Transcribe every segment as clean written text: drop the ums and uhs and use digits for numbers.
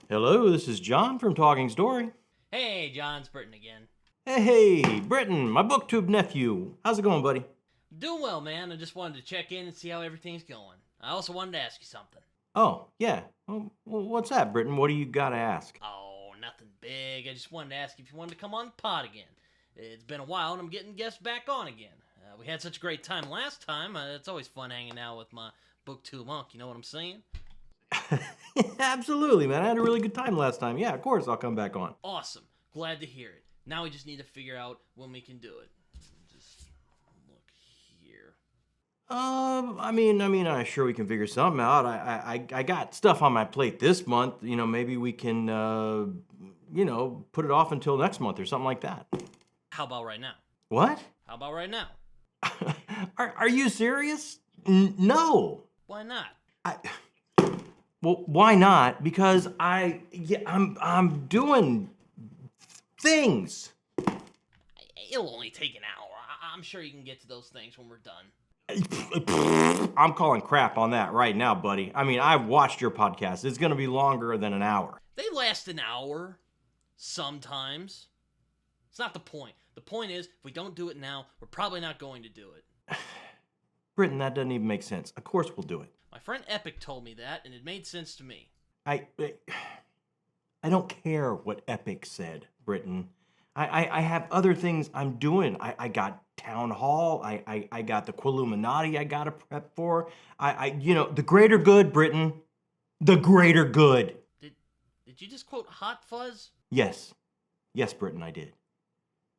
Hello, this is John from Talking Story. Hey, John, it's Britton again. Hey, Britton, my BookTube nephew. How's it going, buddy? Doing well, man. I just wanted to check in and see how everything's going. I also wanted to ask you something. Oh, yeah. Well, what's that, Britton? What do you got to ask? Oh, nothing big. I just wanted to ask if you wanted to come on the pod again. It's been a while, and I'm getting guests back on again. We had such a great time last time. It's always fun hanging out with my BookTube monk, you know what I'm saying? Absolutely, man. I had a really good time last time. Yeah, of course I'll come back on. Awesome. Glad to hear it. Now we just need to figure out when we can do it. Just look here. I'm sure we can figure something out. I got stuff on my plate this month. You know, maybe we can, put it off until next month or something like that. How about right now? What? How about right now? Are you serious? No. Why not? Well, why not? Because I'm doing things. It'll only take an hour. I'm sure you can get to those things when we're done. I'm calling crap on that right now, buddy. I mean, I've watched your podcast. It's going to be longer than an hour. They last an hour. Sometimes. It's not the point. The point is, if we don't do it now, we're probably not going to do it. Britton, that doesn't even make sense. Of course we'll do it. My friend Epic told me that, and it made sense to me. I don't care what Epic said, Britton. I have other things I'm doing. I got Town Hall. I got the Quilluminati I got to prep for. The greater good, Britton. The greater good. Did you just quote Hot Fuzz? Yes. Yes, Britton, I did.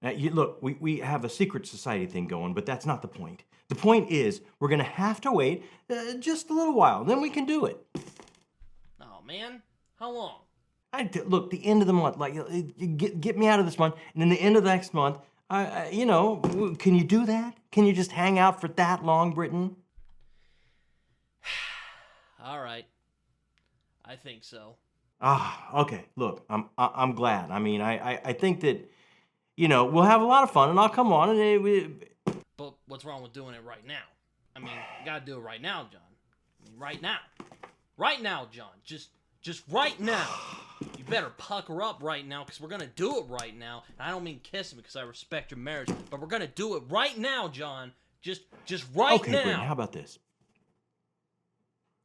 Look, we have a secret society thing going, but that's not the point. The point is, we're going to have to wait just a little while. Then we can do it. Oh, man. How long? Look, the end of the month. Like, get me out of this month. And then the end of the next month, can you do that? Can you just hang out for that long, Britton? All right. I think so. Okay. Look, I'm glad. I mean, I think that, we'll have a lot of fun, and I'll come on, and But what's wrong with doing it right now? I mean, you gotta do it right now, John. I mean, right now. Right now, John. Just right now. You better pucker up right now, because we're gonna do it right now. And I don't mean kissing because I respect your marriage, but we're gonna do it right now, John. Just right now. Okay, Britton, how about this?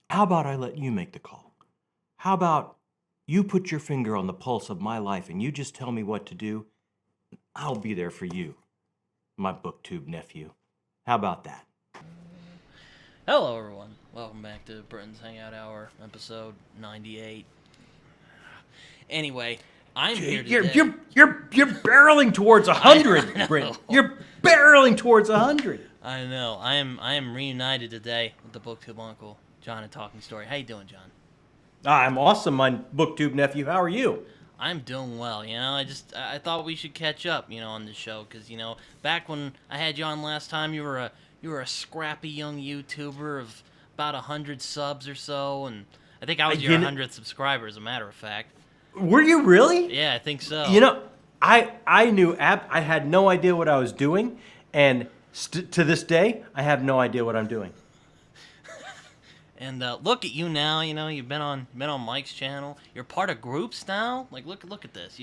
How about I let you make the call? How about you put your finger on the pulse of my life and you just tell me what to do? I'll be there for you, my BookTube nephew. How about that? Hello, everyone. Welcome back to Britton's Hangout Hour, episode 98. Anyway, I'm here today. You're barreling towards 100, Britton. You're barreling towards 100. I know. I am reunited today with the BookTube uncle, John and Talking Story. How you doing, John? I'm awesome, my BookTube nephew. How are you? I'm doing well, I thought we should catch up, on the show, because, back when I had you on last time, you were a scrappy young YouTuber of about 100 subs or so, and I think I was your 100th subscriber, as a matter of fact. Were you really? Yeah, I think so. I knew I had no idea what I was doing, and to this day, I have no idea what I'm doing. And look at you now. You've been on Mike's channel. You're part of groups now. Like, look at this.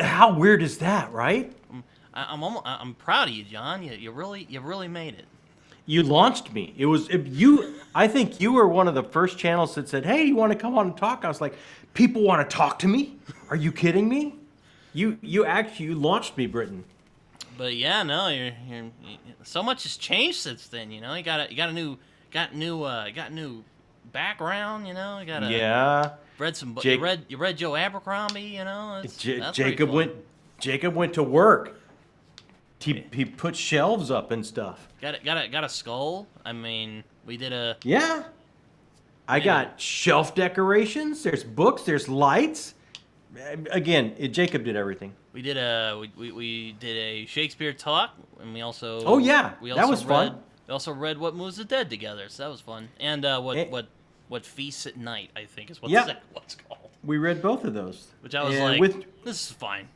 How weird is that, right? I'm proud of you, John. You really made it. You launched me. I think you were one of the first channels that said, "Hey, you want to come on and talk?" I was like, "People want to talk to me? Are you kidding me?" You launched me, Britton. But yeah, no, you're so much has changed since then. You got a new background. Read some. You read Joe Abercrombie. That's Jacob went to work. He put shelves up and stuff. Got a skull. I mean, we did a. Yeah. I got shelf decorations. There's books. There's lights. Again, Jacob did everything. We did a Shakespeare talk, and we also. Oh yeah, that was fun. We also read What Moves the Dead together, so that was fun. And what Feasts at Night, I think is what's called. We read both of those. Which I was this is fine.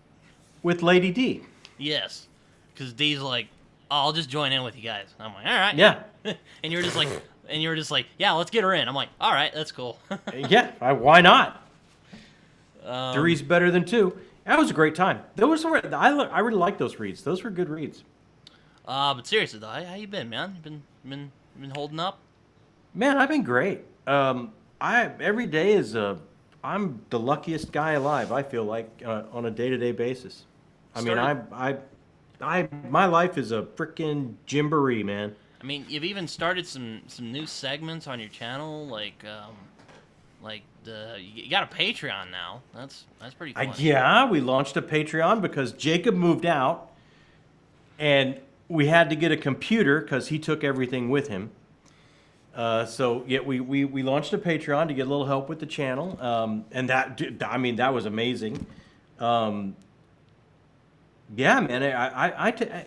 With Lady D. Yes, because D's like, I'll just join in with you guys. I'm like, all right. Yeah. and you were just like, yeah, let's get her in. I'm like, all right, that's cool. Yeah, why not? Three's better than two. That was a great time. I really like those reads. Those were good reads. But seriously though, how you been, man? You been holding up? Man, I've been great. Every day is I'm the luckiest guy alive. I feel like on a day-to-day basis. I mean, my life is a freaking jamboree, man. I mean, you've even started some new segments on your channel, you got a Patreon now. That's pretty fun. Yeah, we launched a Patreon because Jacob moved out, and we had to get a computer because he took everything with him. So yeah, we launched a Patreon to get a little help with the channel, and that was amazing. Yeah, man,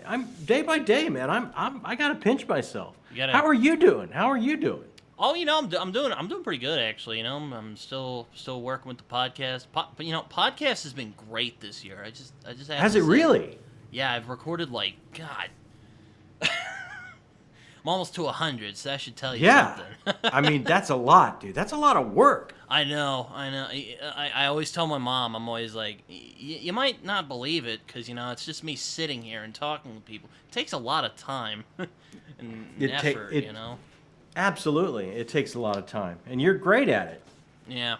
I'm day by day, man. I gotta pinch myself. How are you doing? Oh, I'm doing pretty good actually. I'm still working with the podcast. But podcast has been great this year. I just have Has to it say, really? Yeah, I've recorded God. I'm almost to 100, so that should tell you something. I mean, that's a lot, dude. That's a lot of work. I know. I always tell my mom, I'm always like, you might not believe it, because, it's just me sitting here and talking to people. It takes a lot of time and effort, Absolutely. It takes a lot of time. And you're great at it. Yeah.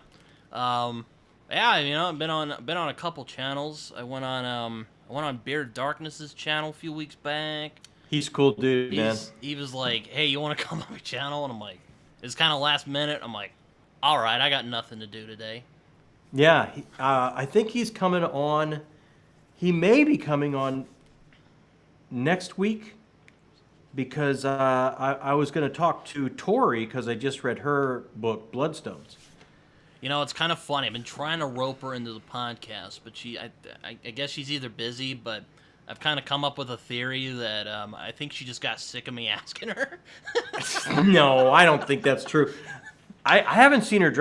I've been on a couple channels. I went on Beard Darkness's channel a few weeks back. He's a cool dude, man. He was like, hey, you want to come on my channel? And I'm like, it's kind of last minute. I'm like, all right, I got nothing to do today. Yeah, I think he's coming on. He may be coming on next week because I was going to talk to Tori because I just read her book, Bloodstones. It's kind of funny. I've been trying to rope her into the podcast, but I guess she's either busy, but I've kind of come up with a theory that I think she just got sick of me asking her. No, I don't think that's true. I haven't seen her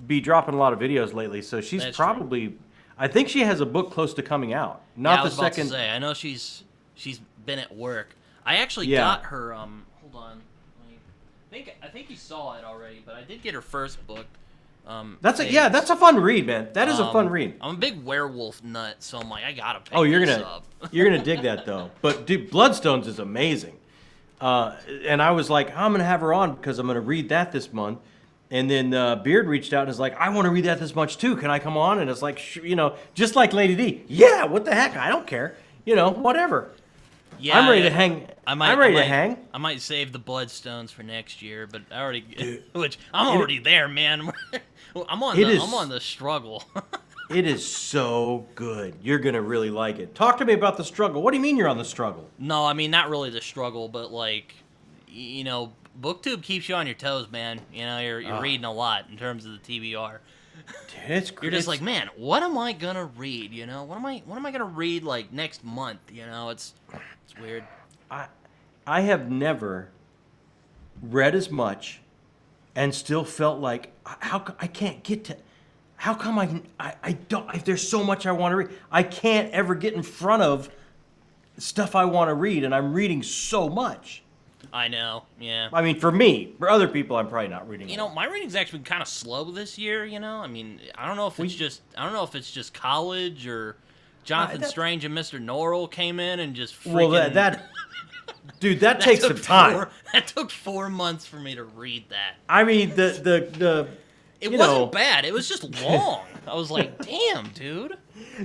be dropping a lot of videos lately, so she's probably. True. I think she has a book close to coming out. Not the second. About to say, I know she's been at work. I actually got her. Hold on. I think you saw it already, but I did get her first book. That's a fun read, man. That is a fun read. I'm a big werewolf nut, so I'm like, I gotta pick this up. You're gonna dig that though. But dude, Bloodstones is amazing. And I was like, I'm gonna have her on because I'm gonna read that this month. And then Beard reached out and is like, I want to read that this much too. Can I come on? And it's like, just like Lady D. Yeah, what the heck? I don't care. Whatever. Yeah, I'm ready to hang. I'm ready to hang. I might save the Bloodstones for next year, but I already, I'm already there, man. I'm on the struggle. It is so good. You're gonna really like it. Talk to me about the struggle. What do you mean you're on the struggle? No, I mean not really the struggle, but BookTube keeps you on your toes, man. You're reading a lot in terms of the TBR. Dude, it's great. You're just like, man, what am I gonna read? What am I gonna read next month? It's weird. I have never read as much and still felt like I can't get to. How come I don't? If there's so much I want to read, I can't ever get in front of stuff I want to read, and I'm reading so much. I know, yeah. I mean, for me, for other people, I'm probably not reading. My reading's actually been kind of slow this year. I mean, I don't know if it's just college or Jonathan Strange and Mr. Norrell came in and just freaking. Well, dude, that takes some time. That took 4 months for me to read that. I mean, It wasn't bad. It was just long. I was like, damn, dude.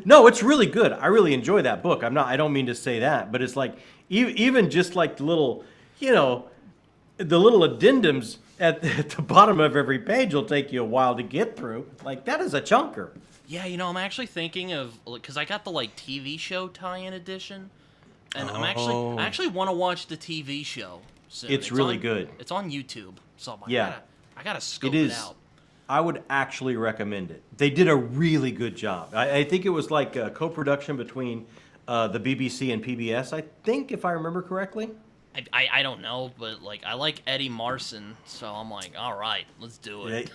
No, it's really good. I really enjoy that book. I don't mean to say that, but it's like even just like the little, the little addendums at the bottom of every page will take you a while to get through. Like that is a chunker. Yeah, I'm actually thinking of because I got the TV show tie-in edition, and I actually want to watch the TV show soon. It's really good. It's on YouTube, so I gotta scope it out. I would actually recommend it. They did a really good job. I think it was like a co-production between the BBC and PBS, I think, if I remember correctly. I don't know, but like I like Eddie Marson, so I'm like, all right, let's do it.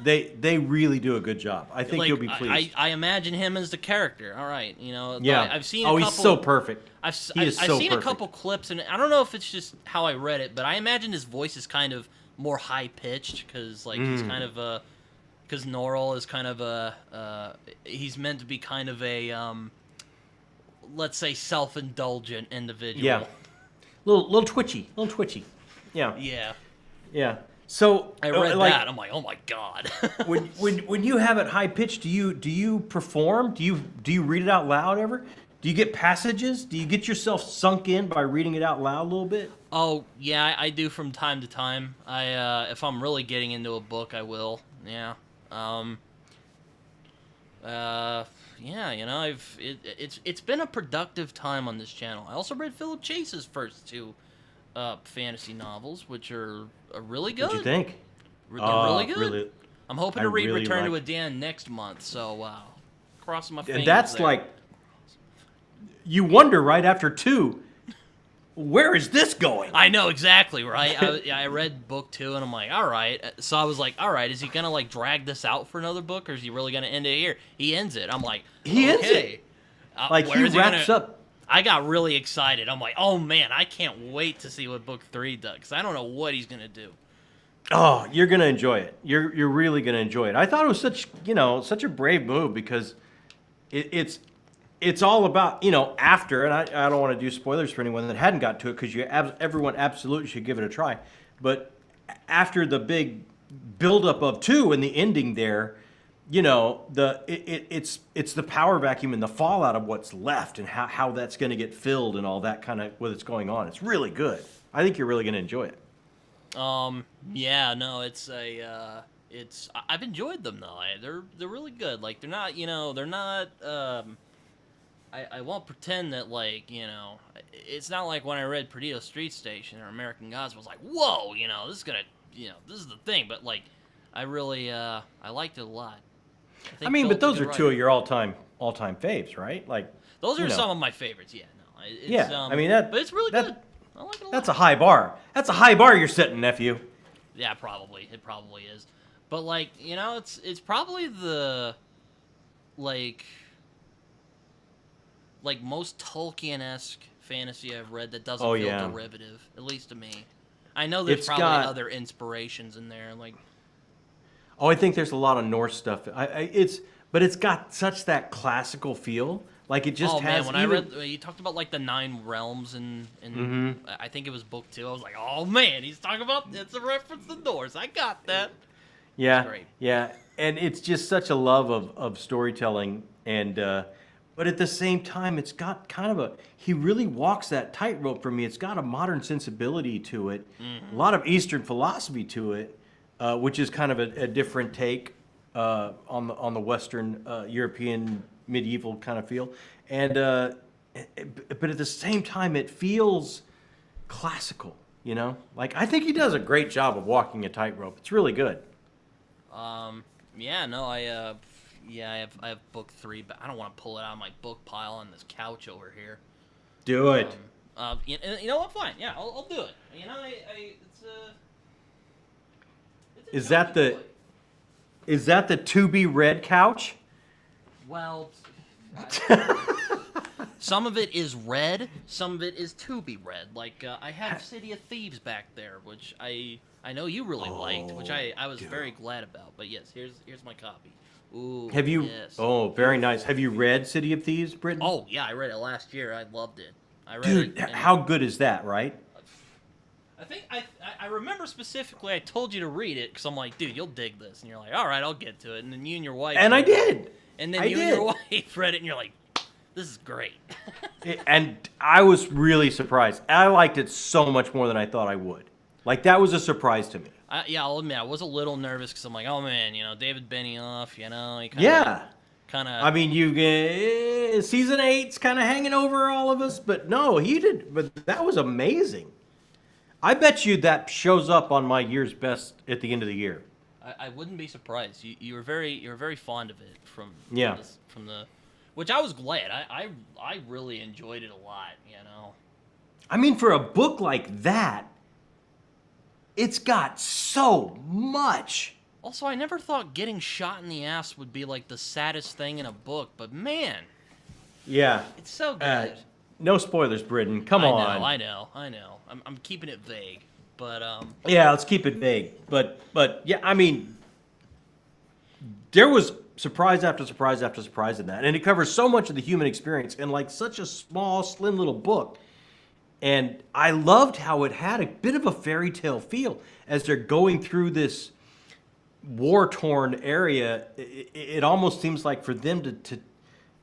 They really do a good job. I think Like, you'll be pleased. I imagine him as the character. All right, you know. Yeah. I've seen. Oh, a couple, he's so perfect. I've He is I've so seen a perfect. couple clips, and I don't know if it's just how I read it, but I imagine his voice is kind of more high pitched because like he's kind of because Norrell is kind of he's meant to be kind of a let's say self-indulgent individual. Yeah. Little twitchy. Yeah. Yeah. Yeah. So I read like, that. I'm like, oh my god. when you have it high pitched, do you perform? Do you read it out loud ever? Do you get passages? Do you get yourself sunk in by reading it out loud a little bit? Oh yeah, I do from time to time. If I'm really getting into a book, I will. Yeah. Yeah, you know, it's been a productive time on this channel. I also read Philip Chase's first two fantasy novels, which are really good. What'd you think? They're really good. Really, I'm hoping I to read really Return like- to Edan next month, so crossing my fingers. and that's there. like, you wonder right after 2, where is this going? I know exactly, right? I read book 2 and I'm like, all right. So I was like, all right, is he gonna like drag this out for another book, or is he really gonna end it here? He ends it. I'm like, He ends okay. it. Like where he is wraps gonna- up. I got really excited. I'm like, oh man, I can't wait to see what book 3 does, 'cause I don't know what he's gonna do. Oh, you're gonna enjoy it. You're really gonna enjoy it. I thought it was such a brave move because it's all about after, and I don't want to do spoilers for anyone that hadn't got to it because everyone absolutely should give it a try. But after the big buildup of 2 and the ending there, it's the power vacuum and the fallout of what's left and how that's going to get filled and all that kind of what's going on. It's really good. I think you're really going to enjoy it. Yeah, no, I've enjoyed them though. They're really good. Like they're not. I won't pretend that it's not like when I read Perdido Street Station or American Gods. I was like, whoa, this is this is the thing. But like, I really I liked it a lot. I mean, but Philip's a those are good 2 of writer. your all-time faves, right? Like Those are some of my favorites. Yeah, no, Yeah, I mean, that- but it's really that- good. I like it a lot. That's a high bar. That's a high bar you're setting, nephew. Yeah, probably. It probably is. But like, it's probably the like most Tolkien-esque fantasy I've read that doesn't Oh, feel yeah. derivative, at least to me. I know there's It's probably got- other inspirations in there, like Oh, I think there's a lot of Norse stuff. But it's got such that classical feel. Like it just oh has. man, when even- I read you talked about like the 9 realms and Mhm. I think it was book 2. I was like, oh man, he's talking about it's a reference to Norse. I got that. Yeah, great. yeah, and it's just such a love of storytelling, and but at the same time, it's got kind of he really walks that tightrope for me. It's got a modern sensibility to it, a lot of Eastern philosophy to it, which is kind of a different take on the Western European medieval kind of feel, and but at the same time, it feels classical. Like I think he does a great job of walking a tightrope. It's really good. Yeah, no, I have book 3, but I don't want to pull it out of my book pile on this couch over here. Do it. You know what? Fine. Yeah, I'll do it. It's a Is that the- boy. Is that the to be read couch? Well, some of it is read, some of it is to be read. Like I have City of Thieves back there, which I know you really liked, which I was very glad about. But yes, here's my copy. Ooh, Have you? Yes. Oh, very nice. Have you read City of Thieves, Britton? Oh yeah, I read it last year. I loved it. I read dude, it. and how good is that, right? I think I remember specifically. I told you to read it because I'm like, dude, you'll dig this, and you're like, all right, I'll get to it. And then you and your wife. And I read it. did. And then I you and your did. wife read it, and you're like, this is great. And I was really surprised. I liked it so much more than I thought I would. Like that was a surprise to me. Yeah, I'll admit I was a little nervous because I'm like, oh man, David Benioff, he kinda, Yeah. kind of. I mean, season 8's kind of hanging over all of us, but no, he did. But that was amazing. I bet you that shows up on my year's best at the end of the year. I wouldn't be surprised. You were very fond of it from Yeah. from the, which I was glad. I really enjoyed it a lot. I mean, for a book like that, it's got so much. Also, I never thought getting shot in the ass would be like the saddest thing in a book, but man, Yeah. it's so good. No spoilers, Britton. Come on. I know. I'm keeping it vague, but Yeah, let's keep it vague. But yeah, I mean, there was surprise after surprise after surprise in that, and it covers so much of the human experience in like such a small, slim little book. And I loved how it had a bit of a fairy tale feel as they're going through this war-torn area. It almost seems like for them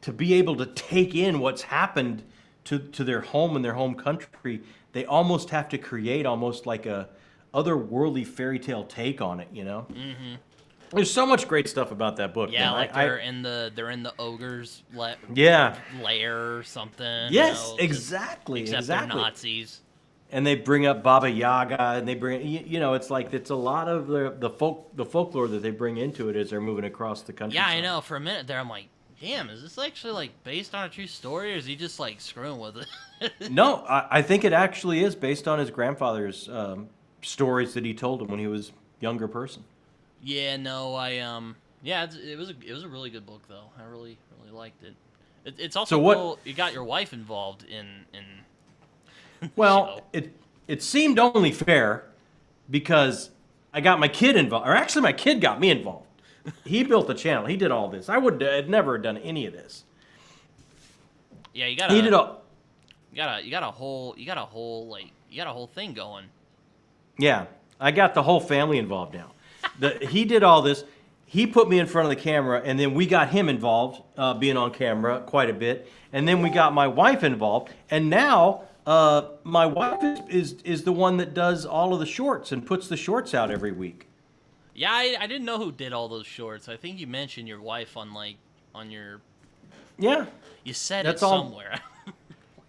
to be able to take in what's happened to their home and their home country, they almost have to create almost like a otherworldly fairy tale take on it, you know? Mm-hmm. There's so much great stuff about that book. yeah, man. like they're in the ogre's Yeah. lair or something. Yes, you know, exactly. Except exactly. they're Nazis. And they bring up Baba Yaga, and they bring, you know, it's like it's a lot of the folklore that they bring into it as they're moving across the country. Yeah, I know. For a minute there, I'm like, damn, is this actually like based on a true story, or is he just like screwing with it? No, I think it actually is based on his grandfather's stories that he told him when he was a younger person. Yeah, no, yeah, it was a really good book though. I really liked it. It's also So what- cool. You got your wife involved in. Well, it seemed only fair because I got my kid involved, or actually my kid got me involved. He built the channel. He did all this. I'd never done any of this. Yeah, you got. He did all. You got a whole thing going. Yeah, I got the whole family involved now. He did all this. He put me in front of the camera, and then we got him involved, being on camera quite a bit. And then we got my wife involved, and now my wife is the one that does all of the shorts and puts the shorts out every week. Yeah, I didn't know who did all those shorts. I think you mentioned your wife on your. Yeah, You said That's it all- somewhere.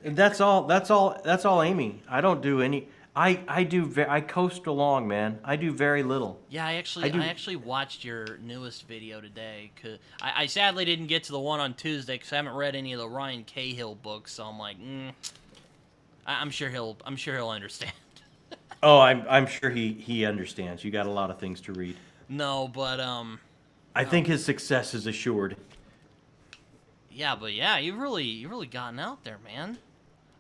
that's all Amy. I don't do any. I coast along, man. I do very little. Yeah, I do- actually watched your newest video today. Cause I sadly didn't get to the one on Tuesday because I haven't read any of the Ryan Cahill books. So I'm like, I'm sure he'll understand. Oh, I'm sure he understands. You got a lot of things to read. No, but I think his success is assured. yeah, you've really gotten out there, man.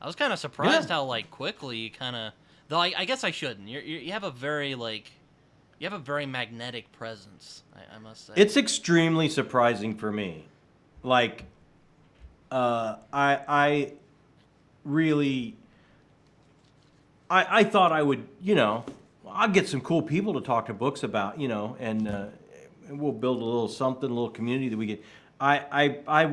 I was kind of surprised how like quickly you kind of. Though I guess I shouldn't. You have a very magnetic presence. I must say. It's extremely surprising for me. Like, I really, I thought I would, you know, I'll get some cool people to talk to books about, you know, and we'll build a little something, a little community that we get. I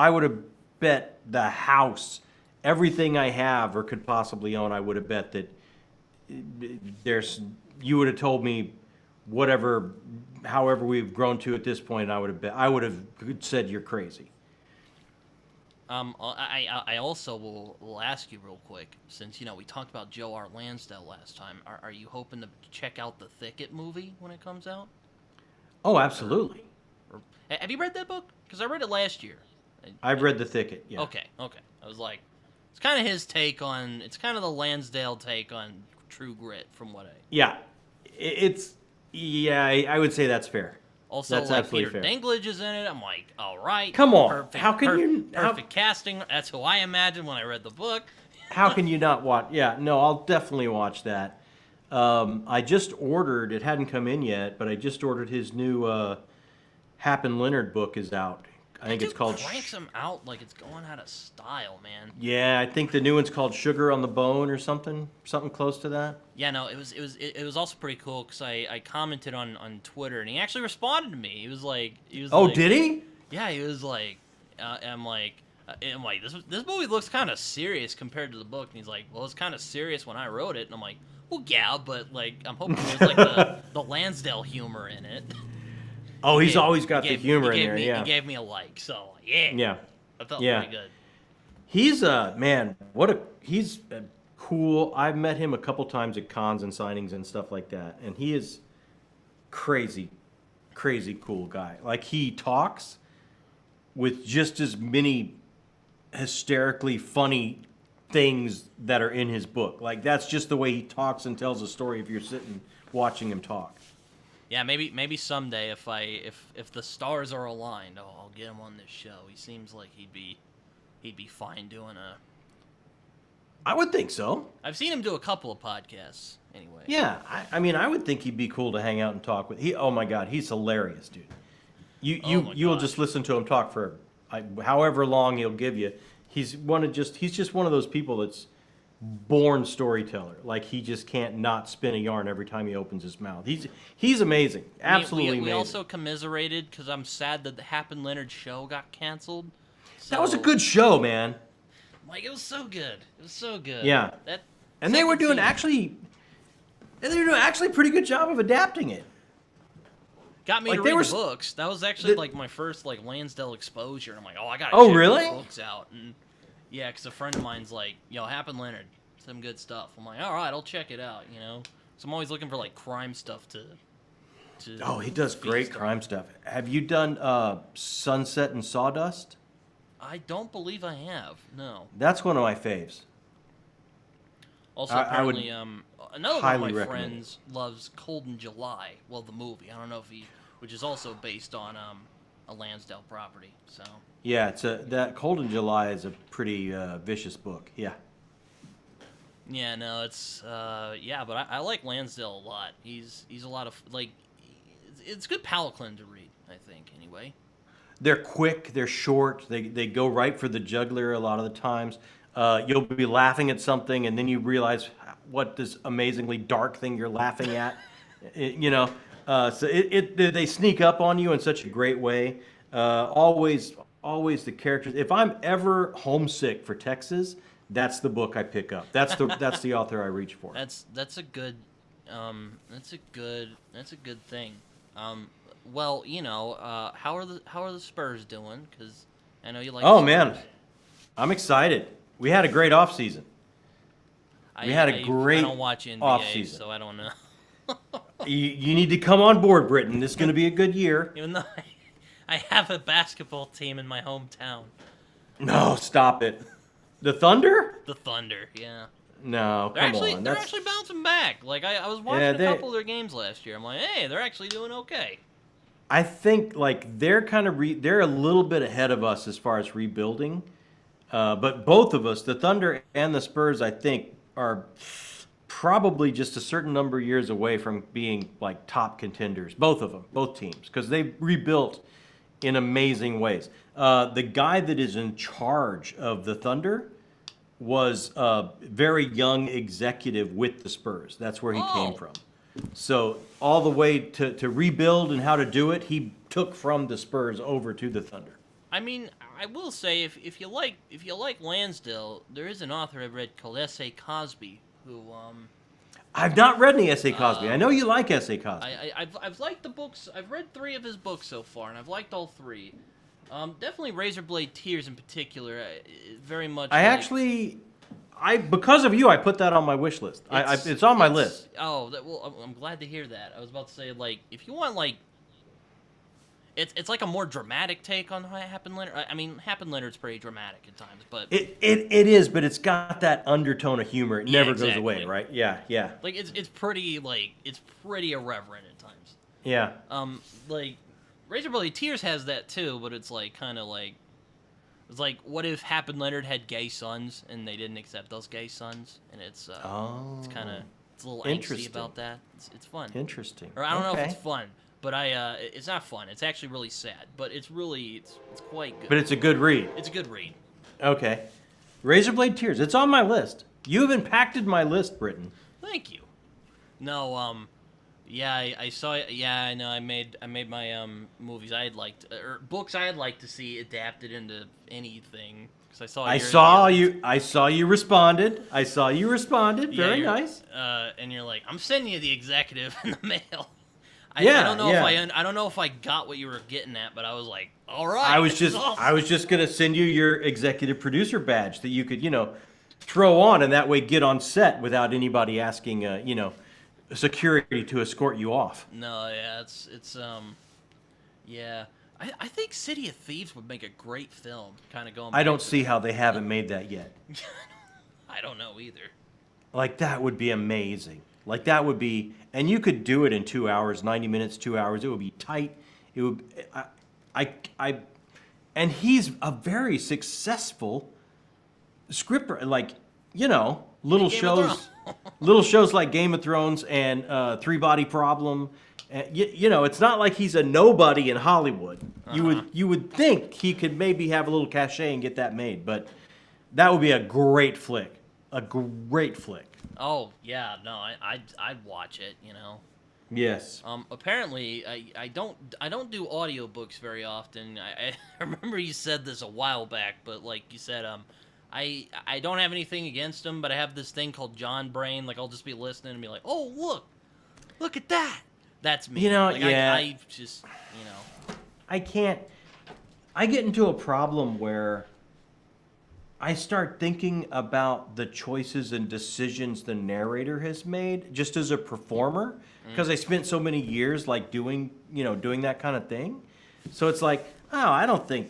would have bet the house, everything I have or could possibly own, I would have bet that you would have told me however we've grown to at this point, I would have said you're crazy. I also will ask you real quick, since we talked about Joe R. Lansdale last time. Are you hoping to check out the Thicket movie when it comes out? Oh, absolutely. Have you read that book? Because I read it last year. I've read The Thicket. Yeah. Okay. I was like, it's kind of his take on. It's kind of the Lansdale take on True Grit, from what I. Yeah, I would say that's fair. Also, that's like absolutely Peter fair. Dinklage is in it. I'm like, all right. Come on. Perfect, How can you? Perfect casting. That's who I imagined when I read the book. How can you not watch? Yeah, no, I'll definitely watch that. I just ordered. It hadn't come in yet, but I just ordered his new Happen Leonard book is out. I think it's called. Cranks them out like it's going out of style, man. Yeah, I think the new one's called Sugar on the Bone or something close to that. Yeah, no, it was also pretty cool because I commented on Twitter and he actually responded to me. He was like, Oh, did he? Yeah, he was like, I'm like, this movie looks kind of serious compared to the book, and he's like, well, it's kind of serious when I wrote it, and I'm like, well, yeah, but like, I'm hoping there's like the Lansdale humor in it. Oh, he's always got the humor in there. Yeah, he gave me a like, so yeah. Yeah, I felt yeah. pretty good. He's man, he's cool. I've met him a couple times at cons and signings and stuff like that, and he is crazy cool guy. Like, he talks with just as many hysterically funny things that are in his book. Like, that's just the way he talks and tells a story if you're sitting watching him talk. Yeah, maybe someday if the stars are aligned, I'll get him on this show. He seems like he'd be fine doing a. I would think so. I've seen him do a couple of podcasts anyway. Yeah, I mean, I would think he'd be cool to hang out and talk with. Oh my God, he's hilarious, dude. You'll just listen to him talk for however long he'll give you. He's just one of those people that's born storyteller. Like, he just can't not spin a yarn every time he opens his mouth. He's amazing, absolutely amazing. We also commiserated because I'm sad that the Happen Leonard show got canceled. So, that was a good show, man. Like, it was so good. It was so good. Yeah. And they were doing actually a pretty good job of adapting it. Got me Like, to they read were the books. That was actually like my first like Lansdale exposure. And I'm like, I gotta check really? these books out. And yeah, because a friend of mine's like, yo, Happen Leonard, some good stuff. I'm like, all right, I'll check it out. So I'm always looking for like crime stuff to Oh, he does great crime stuff. Have you done Sunset and Sawdust? I don't believe I have. No. That's one of my faves. Also, I would apparently, another one of highly my recommend friends loves Cold in July. Well, the movie. I don't know if which is also based on a Lansdale property. So. Yeah, that Cold in July is a pretty vicious book. Yeah. Yeah, no, it's but I like Lansdale a lot. He's a lot of like, it's good palate cleanser to read. I think anyway. They're quick, they're short, they go right for the jugular a lot of the times. You'll be laughing at something, and then you realize what this amazingly dark thing you're laughing at. So they sneak up on you in such a great way. Always the characters. If I'm ever homesick for Texas, that's the book I pick up. That's the author I reach for. That's a good thing. Well, how are the Spurs doing? Because I know you like. Oh man, I'm excited. We had a great off season. I don't watch NBA, off-season. So I don't know. you need to come on board, Britton. This is going to be a good year. Even though I have a basketball team in my hometown. No, stop it. The Thunder? The Thunder, yeah. No, they're come on. They're actually bouncing back. Like I was watching a couple of their games last year. I'm like, hey, they're actually doing okay. I think like they're kind of they're a little bit ahead of us as far as rebuilding, but both of us, the Thunder and the Spurs, I think are probably just a certain number of years away from being like top contenders. Both of them, both teams, because they've rebuilt in amazing ways. The guy that is in charge of the Thunder was a very young executive with the Spurs. That's where he came from. So all the way to rebuild and how to do it, he took from the Spurs over to the Thunder. I mean, I will say if you like Lansdale, there is an author I've read called SA Cosby who I've not read any S.A. Cosby. I know you like S.A. Cosby. I've liked the books. I've read 3 of his books so far, and I've liked all 3. Definitely Razorblade Tears in particular. Very much. Because of you, I put that on my wish list. It's on my list. Oh, I'm glad to hear that. I was about to say, like, if you want, like, it's like a more dramatic take on Happen Leonard. I mean, Happen Leonard's pretty dramatic at times, but it is, but it's got that undertone of humor. It never goes away, right? Yeah. Like it's pretty irreverent at times. Yeah. Like Razorblade Tears has that too, but it's like kind of like. It's like, what if Happen Leonard had gay sons and they didn't accept those gay sons? And it's kind of a little angsty about that. It's fun. Interesting. Or I don't know if it's fun, but it's not fun. It's actually really sad, but it's quite good. But it's a good read. It's a good read. Okay. Razorblade Tears. It's on my list. You have impacted my list, Britton. Thank you. No, yeah, I saw it. Yeah, I know. I made my movies I'd like to, or books I'd like to see adapted into anything. Because I saw you responded. Very nice. And you're like, I'm sending you the executive in the mail. I don't know if I got what you were getting at, but I was like, all right. I was just gonna send you your executive producer badge that you could throw on, and that way get on set without anybody asking security to escort you off. No, yeah, yeah. I think City of Thieves would make a great film, kind of going. I don't see how they haven't made that yet. I don't know either. Like, that would be amazing. Like, that would be, and you could do it in 2 hours, 90 minutes, 2 hours. It would be tight. It would, and he's a very successful script, like, you know, little shows like Game of Thrones and Three Body Problem. You know, it's not like he's a nobody in Hollywood. You would think he could maybe have a little cachet and get that made, but that would be a great flick. A great flick. Oh yeah, no, I'd watch it. You know. Yes. Apparently, I don't do audiobooks very often. I remember you said this a while back, but like you said, I don't have anything against them, but I have this thing called John Brain. Like, I'll just be listening and be like, oh, look at that. That's me. You know, like, yeah. I just, you know. I get into a problem where I start thinking about the choices and decisions the narrator has made just as a performer, because I spent so many years like doing that kind of thing. So it's like, oh, I don't think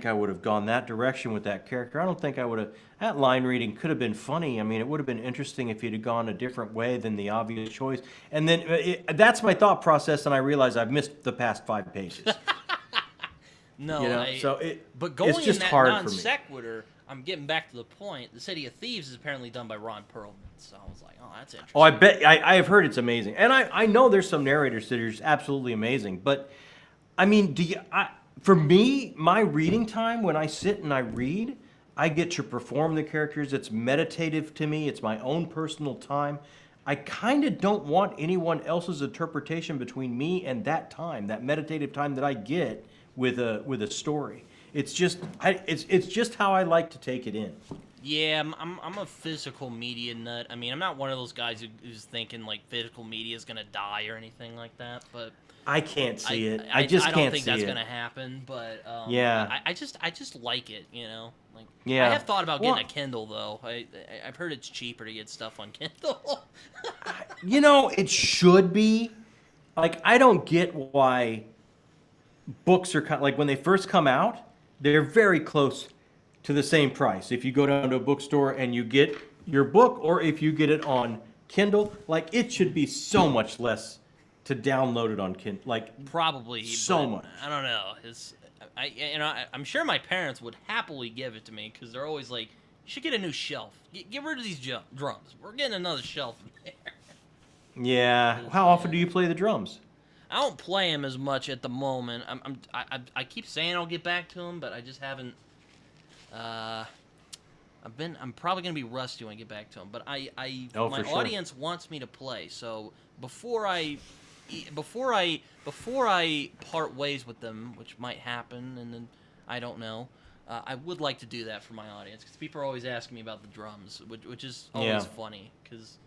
I would have gone that direction with that character. I don't think I would have. That line reading could have been funny. I mean, it would have been interesting if you'd have gone a different way than the obvious choice. And then that's my thought process, and I realize I've missed the past 5 pages. No, you know? but going it's just in that hard non for me. sequitur, I'm getting back to the point. The City of Thieves is apparently done by Ron Perlman, so I was like, oh, that's interesting. Oh, I bet I have heard it's amazing, and I know there's some narrators that are just absolutely amazing. But I mean, for me, my reading time, when I sit and I read, I get to perform the characters. It's meditative to me. It's my own personal time. I kind of don't want anyone else's interpretation between me and that time, that meditative time that I get with a story. It's just it's just how I like to take it in. Yeah, I'm a physical media nut. I mean, I'm not one of those guys who's thinking like physical media is gonna die or anything like that. But I can't see it. I just don't can't think see that's it. gonna happen. But Yeah. I just like it. You know, like Yeah. I have thought about getting a Kindle though. I've heard it's cheaper to get stuff on Kindle. You know, it should be. Like, I don't get why books are like, when they first come out, they're very close to the same price. If you go down to a bookstore and you get your book, or if you get it on Kindle, like, it should be so much less to download it on Kindle. Like, Probably so but much. I don't know. I'm sure my parents would happily give it to me because they're always like, "You should get a new shelf. Get rid of these drums. We're getting another shelf in there." Yeah. How often do you play the drums? I don't play them as much at the moment. I keep saying I'll get back to them, but I just haven't. I'm probably gonna be rusty when I get back to them. But my for sure. audience wants me to play. So before I part ways with them, which might happen, and then I don't know. I would like to do that for my audience because people are always asking me about the drums, which is always funny because.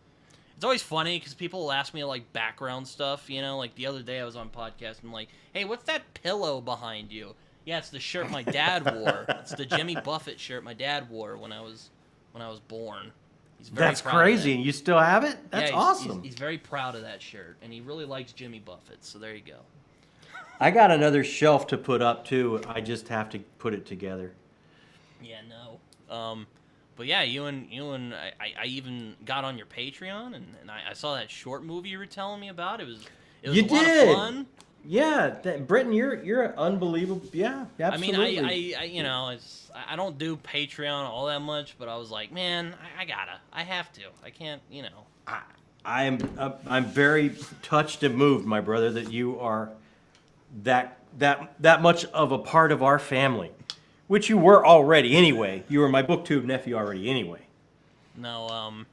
It's always funny because people will ask me like background stuff, you know. Like the other day I was on podcast and I'm like, "Hey, what's that pillow behind you?" Yeah, it's the shirt my dad wore. It's the Jimmy Buffett shirt my dad wore when I was born. He's very That's proud of crazy. that. And you still have it? That's Yeah, awesome. He's very proud of that shirt, and he really likes Jimmy Buffett. So there you go. I got another shelf to put up too. I just have to put it together. Yeah, no. But yeah, you and I even got on your Patreon, and I saw that short movie you were telling me about. It was a lot of fun. Yeah, Britton, you're unbelievable. Yeah, absolutely. I mean, I don't do Patreon all that much, but I was like, man, I have to. I can't, you know. I'm very touched and moved, my brother, that you are that much of a part of our family. Which you were already anyway. You were my BookTube nephew already anyway. No,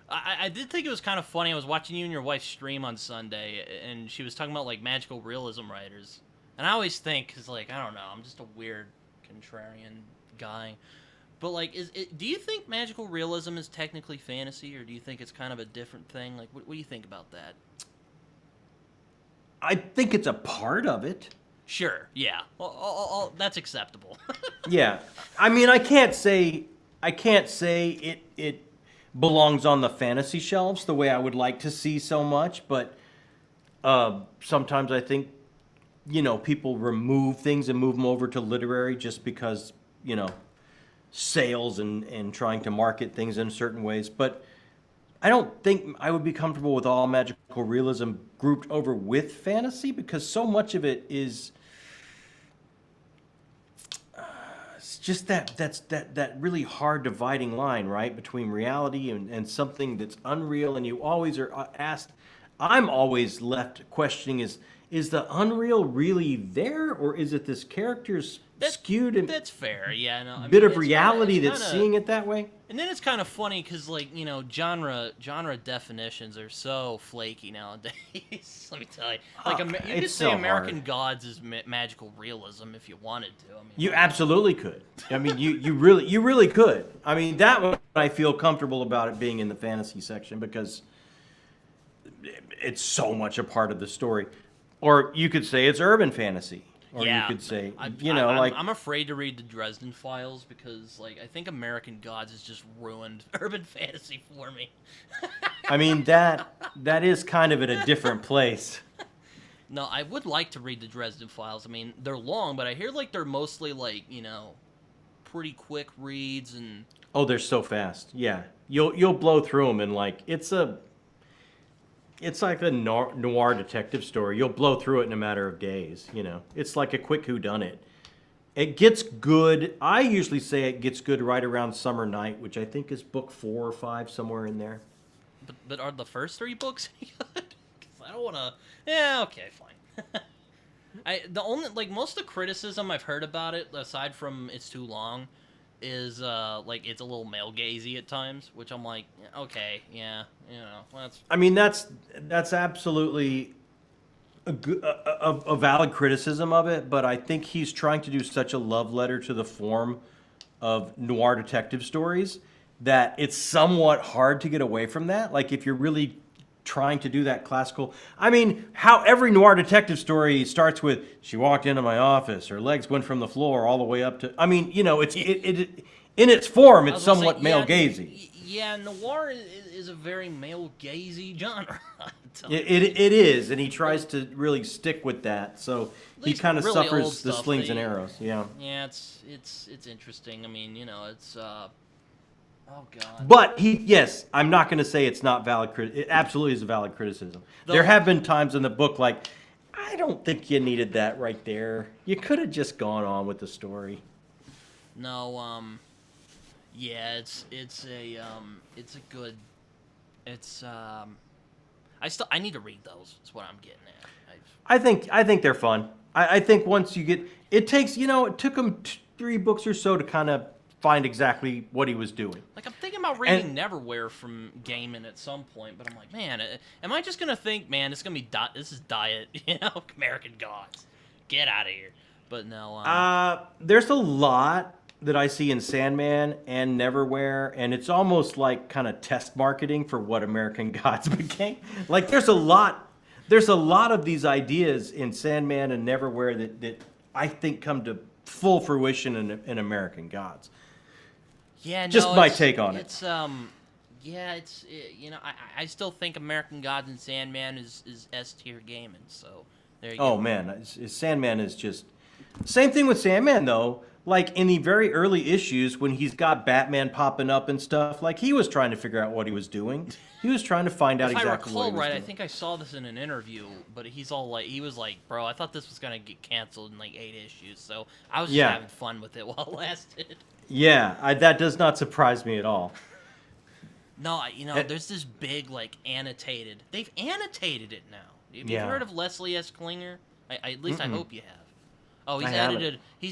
I did think it was kind of funny. I was watching you and your wife stream on Sunday, and she was talking about, like, magical realism writers. And I always think, because, like, I don't know, I'm just a weird contrarian guy. But, like, do you think magical realism is technically fantasy, or do you think it's kind of a different thing? Like, what do you think about that? I think it's a part of it. Sure, yeah. Well, that's acceptable. Yeah. I mean, I can't say it belongs on the fantasy shelves the way I would like to see so much, but sometimes I think, you know, people remove things and move them over to literary just because, you know, sales and trying to market things in certain ways. But I don't think I would be comfortable with all magical realism grouped over with fantasy, because so much of it is it's just that really hard dividing line, right, between reality and something that's unreal. And you always are asked, I'm always left questioning, is the unreal really there, or is it this character's skewed and That's fair, yeah. No, I bit mean, of reality that's seeing it that way? And then it's kind of funny because, like, you know, genre definitions are so flaky nowadays. Let me tell you, like, you could say American Gods is magical realism if you wanted to. I mean, you absolutely could. I mean, you really could. I mean, that one I feel comfortable about it being in the fantasy section because it's so much a part of the story. Or you could say it's urban fantasy. Or you could say, I'm afraid to read the Dresden Files because, like, I think American Gods has just ruined urban fantasy for me. I mean, that is kind of at a different place. No, I would like to read the Dresden Files. I mean, they're long, but I hear, like, they're mostly, like, you know, pretty quick reads and... Oh, they're so fast. Yeah. You'll blow through them, and, like, it's like a noir detective story. You'll blow through it in a matter of days, you know. It's like a quick whodunit. It gets good. I usually say it gets good right around Summer Night, which I think is book 4 or 5, somewhere in there. But are the first 3 books any good? 'Cause I don't want to... Yeah, okay, fine. The only, like, most of the criticism I've heard about it, aside from it's too long, is like it's a little male gazy at times, which I'm like, okay, yeah, you know, that's. I mean, that's absolutely a valid criticism of it, but I think he's trying to do such a love letter to the form of noir detective stories that it's somewhat hard to get away from that. Like, if you're really trying to do that classical, I mean, how every noir detective story starts with, she walked into my office, her legs went from the floor all the way up to, I mean, you know, it in its form, it's somewhat male gazy. Yeah, noir is a very male gazy genre. It is, and he tries to really stick with that. So he kind of really suffers the slings and arrows. Yeah. Yeah, it's interesting. I mean, you know, it's oh God. But yes, I'm not going to say it's not valid. It absolutely is a valid criticism. There have been times in the book like, I don't think you needed that right there. You could have just gone on with the story. No, yeah, I need to read those. Is what I'm getting at. I think they're fun. I think once you get, it takes, you know, it took him 3 books or so to kind of find exactly what he was doing. Like, I'm thinking about reading Neverwhere from Gaiman at some point, but I'm like, man, am I just gonna think, man, it's gonna be this is diet, you know, American Gods, get out of here. But no, there's a lot that I see in Sandman and Neverwhere, and it's almost like kind of test marketing for what American Gods became. Like, there's a lot of these ideas in Sandman and Neverwhere that I think come to full fruition in American Gods. Yeah, just my take on it. It's you know, I still think American Gods and Sandman is S tier gaming. So there you go. Oh man, Sandman is just same thing with Sandman though. Like, in the very early issues when he's got Batman popping up and stuff, like, he was trying to figure out what he was doing. He was trying to find out exactly what he was doing. If I recall right, I think I saw this in an interview, but he was like, bro, I thought this was going to get canceled in like 8 issues, so I was just having fun with it while it lasted. Yeah, that does not surprise me at all. No, you know, there's this big, like, annotated. They've annotated it now. Have you heard of Leslie S. Klinger? At least I hope you have. Oh, he's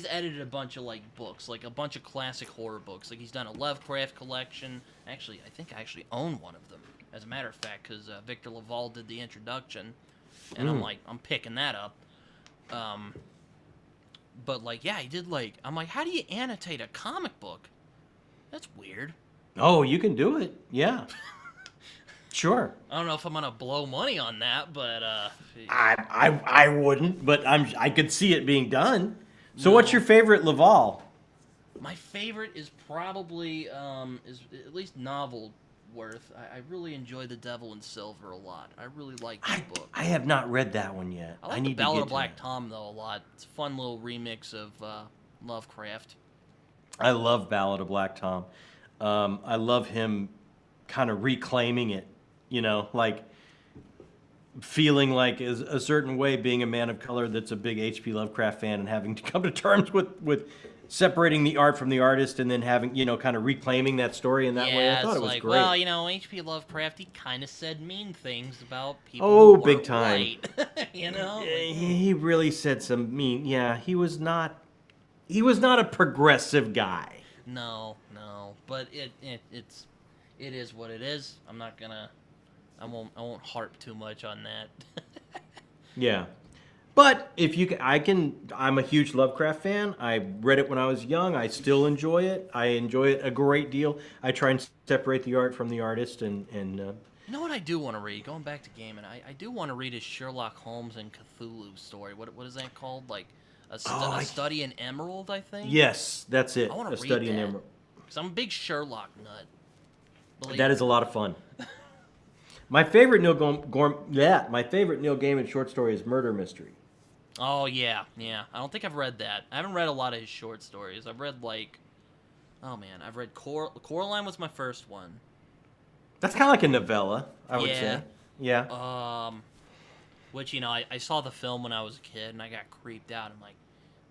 edited a bunch of, like, books, like a bunch of classic horror books. Like, he's done a Lovecraft collection. Actually, I think I actually own one of them, as a matter of fact, because Victor Laval did the introduction, and I'm picking that up. But, like, yeah, he did, like, I'm like, how do you annotate a comic book? That's weird. Oh, you can do it. Yeah. Sure. I don't know if I'm gonna blow money on that, but I wouldn't, but I could see it being done. So what's your favorite Laval? My favorite is probably is at least novel worth. I really enjoy The Devil in Silver a lot. I really like that book. I have not read that one yet. I like The Ballad of Black Tom though a lot. It's a fun little remix of Lovecraft. I love Ballad of Black Tom. I love him kind of reclaiming it, like feeling like is a certain way, being a man of color that's a big H.P. Lovecraft fan and having to come to terms with separating the art from the artist and then having, kind of reclaiming that story in that way. I thought it was like, great. well, H.P. Lovecraft, he kind of said mean things about people Oh, who big weren't time. white, He really said some mean, he was not a progressive guy. No, but it is what it is. I won't harp too much on that. Yeah. But I'm a huge Lovecraft fan. I read it when I was young. I still enjoy it. I enjoy it a great deal. I try and separate the art from the artist and You know what I do want to read? Going back to gaming, I do want to read his Sherlock Holmes and Cthulhu story. What is that called? Like a Study in Emerald, I think? Yes, that's it. I want to read Study in that. Emerald. Because I'm a big Sherlock nut. That is a lot of fun. My favorite Neil Gaiman short story is Murder Mystery. Oh, yeah. I don't think I've read that. I haven't read a lot of his short stories. I've read, I've read Coraline was my first one. That's kind of like a novella, I would say. Yeah. Which, I saw the film when I was a kid, and I got creeped out. I'm like,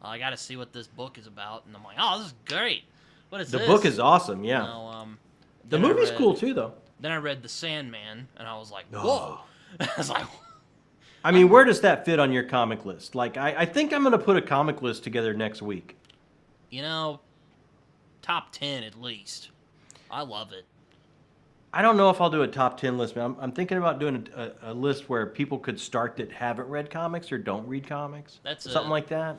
oh, I got to see what this book is about. And I'm like, oh, this is great. What is this? The book is awesome, yeah. The movie's cool, too, though. Then I read The Sandman, and I was like, whoa. Oh. I was like... I mean, where does that fit on your comic list? Like, I think I'm going to put a comic list together next week. Top 10 at least. I love it. I don't know if I'll do a top 10 list, but I'm thinking about doing a list where people could start that haven't read comics or don't read comics. Something like that.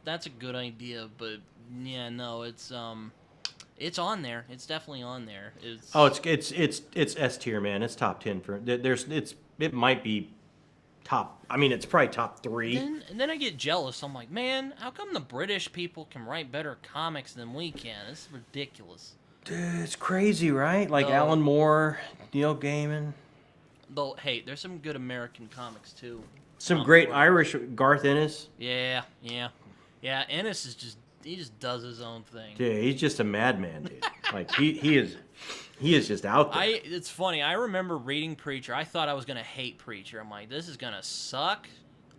That's a good idea, but yeah, no, it's on there. It's definitely on there. It's S tier, man. It's top 10 it might be it's probably top 3. And then I get jealous. I'm like, man, how come the British people can write better comics than we can? This is ridiculous. Dude, it's crazy, right? Like Alan Moore, Neil Gaiman. Though, hey, there's some good American comics too. Some great Irish, Garth Ennis. Yeah. Ennis he just does his own thing. Dude, he's just a madman, dude. Like he is just out there. It's funny. I remember reading Preacher. I thought I was gonna hate Preacher. I'm like, this is gonna suck.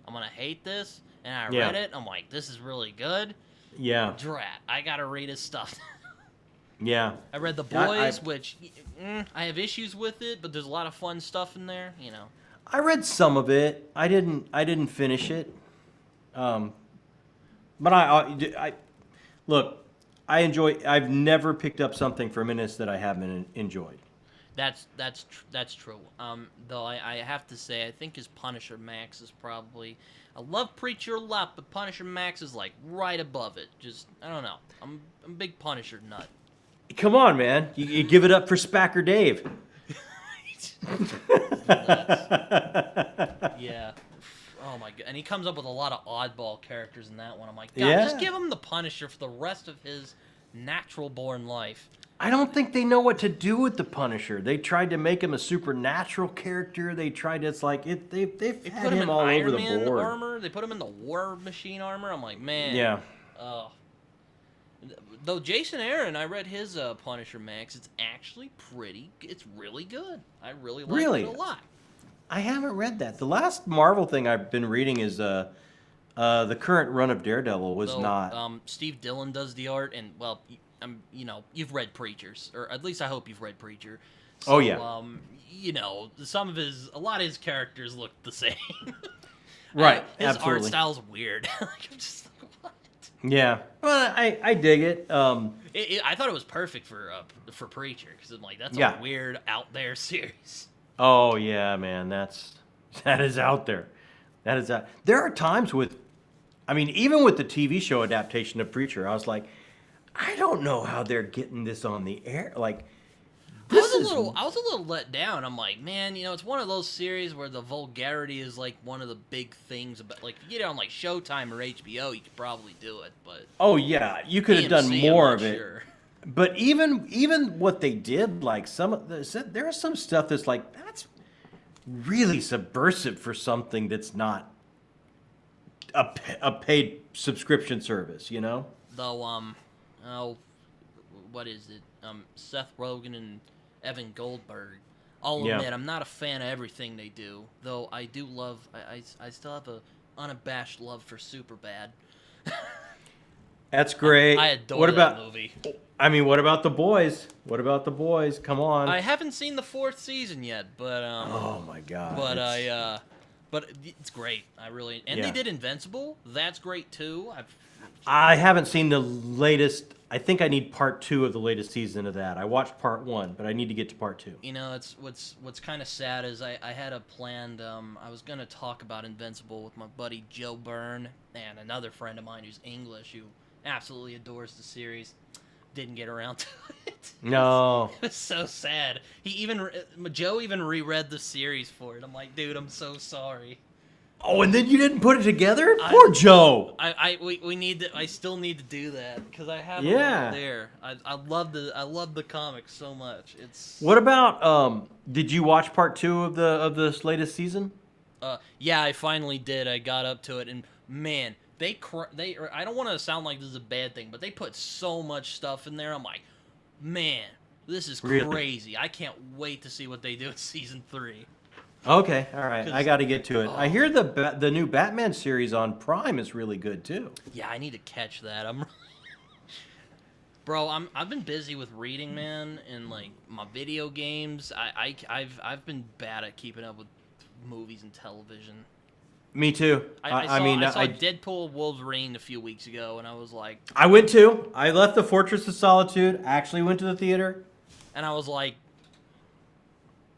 I'm gonna hate this. And I read it. I'm like, this is really good. Yeah. Drat. I gotta read his stuff. Yeah. I read The Boys, which I have issues with it, but there's a lot of fun stuff in there. I read some of it. I didn't finish it. But I look. I've never picked up something from Ennis that I haven't enjoyed. That's true. Though I have to say, I think his Punisher Max is probably... I love Preacher a lot, but Punisher Max is like right above it. Just, I don't know. I'm a big Punisher nut. Come on, man. You give it up for Spacker Dave. Yeah. Oh my god. And he comes up with a lot of oddball characters in that one. I'm like, God, just give him the Punisher for the rest of his natural born life. I don't think they know what to do with the Punisher. They tried to make him a supernatural character. They've had him all over the board. Armor. They put him in the War Machine armor. I'm like, man. Yeah. Though Jason Aaron, I read his Punisher Max. It's actually it's really good. I really like it a lot. I haven't read that. The last Marvel thing I've been reading is the current run of Daredevil was not. Steve Dillon does the art, and well, you've read Preachers, or at least I hope you've read Preacher. So, oh yeah. A lot of his characters look the same. Right. His absolutely. art style's weird. I'm just like, what? Yeah. Well, I dig it. I thought it was perfect for Preacher, because I'm like, that's a weird out there series. Oh yeah, man, that is out there. That is out. There are times even with the TV show adaptation of Preacher, I was like, I don't know how they're getting this on the air. Like, I was a little let down. I'm like, man, it's one of those series where the vulgarity is like one of the big things about. Like, if you get it on like Showtime or HBO, you could probably do it. But oh yeah, you could have done more of it. Sure. But even what they did, like there is some stuff that's like that's really subversive for something that's not a paid subscription service, Though what is it? Seth Rogen and Evan Goldberg. I'll Yeah. admit, I'm not a fan of everything they do, though I do love. I still have a unabashed love for Superbad. That's great. I adore what that about, movie. I mean, what about The Boys? What about The Boys? Come on. I haven't seen the 4th season yet, but Oh my God. but it's- but it's great. I really and Yeah. they did Invincible. That's great too. I haven't seen the latest. I think I need part 2 of the latest season of that. I watched part 1, but I need to get to part 2. You know, it's what's kind of sad is I had a planned. I was gonna talk about Invincible with my buddy Joe Byrne and another friend of mine who's English who absolutely adores the series. Didn't get around to it. No. It was so sad. Joe even reread the series for it. I'm like, dude, I'm so sorry. Oh, and then you didn't put it together? Poor Joe. We need to. I still need to do that because I have Yeah. it there. I love the comics so much. It's What about did you watch part 2 of this latest season? yeah, I finally did. I got up to it, and man, they I don't want to sound like this is a bad thing, but they put so much stuff in there. I'm like, man, this is Really? crazy. I can't wait to see what they do in season 3. Okay, all right. 'Cause- I got to get to it. I hear the new Batman series on Prime is really good too. Yeah, I need to catch that. Bro, I've been busy with reading, man, and like my video games. I've been bad at keeping up with movies and television. Me too. I saw I Deadpool Wolverine a few weeks ago, and I was like, went too. I left the Fortress of Solitude. Actually went to the theater.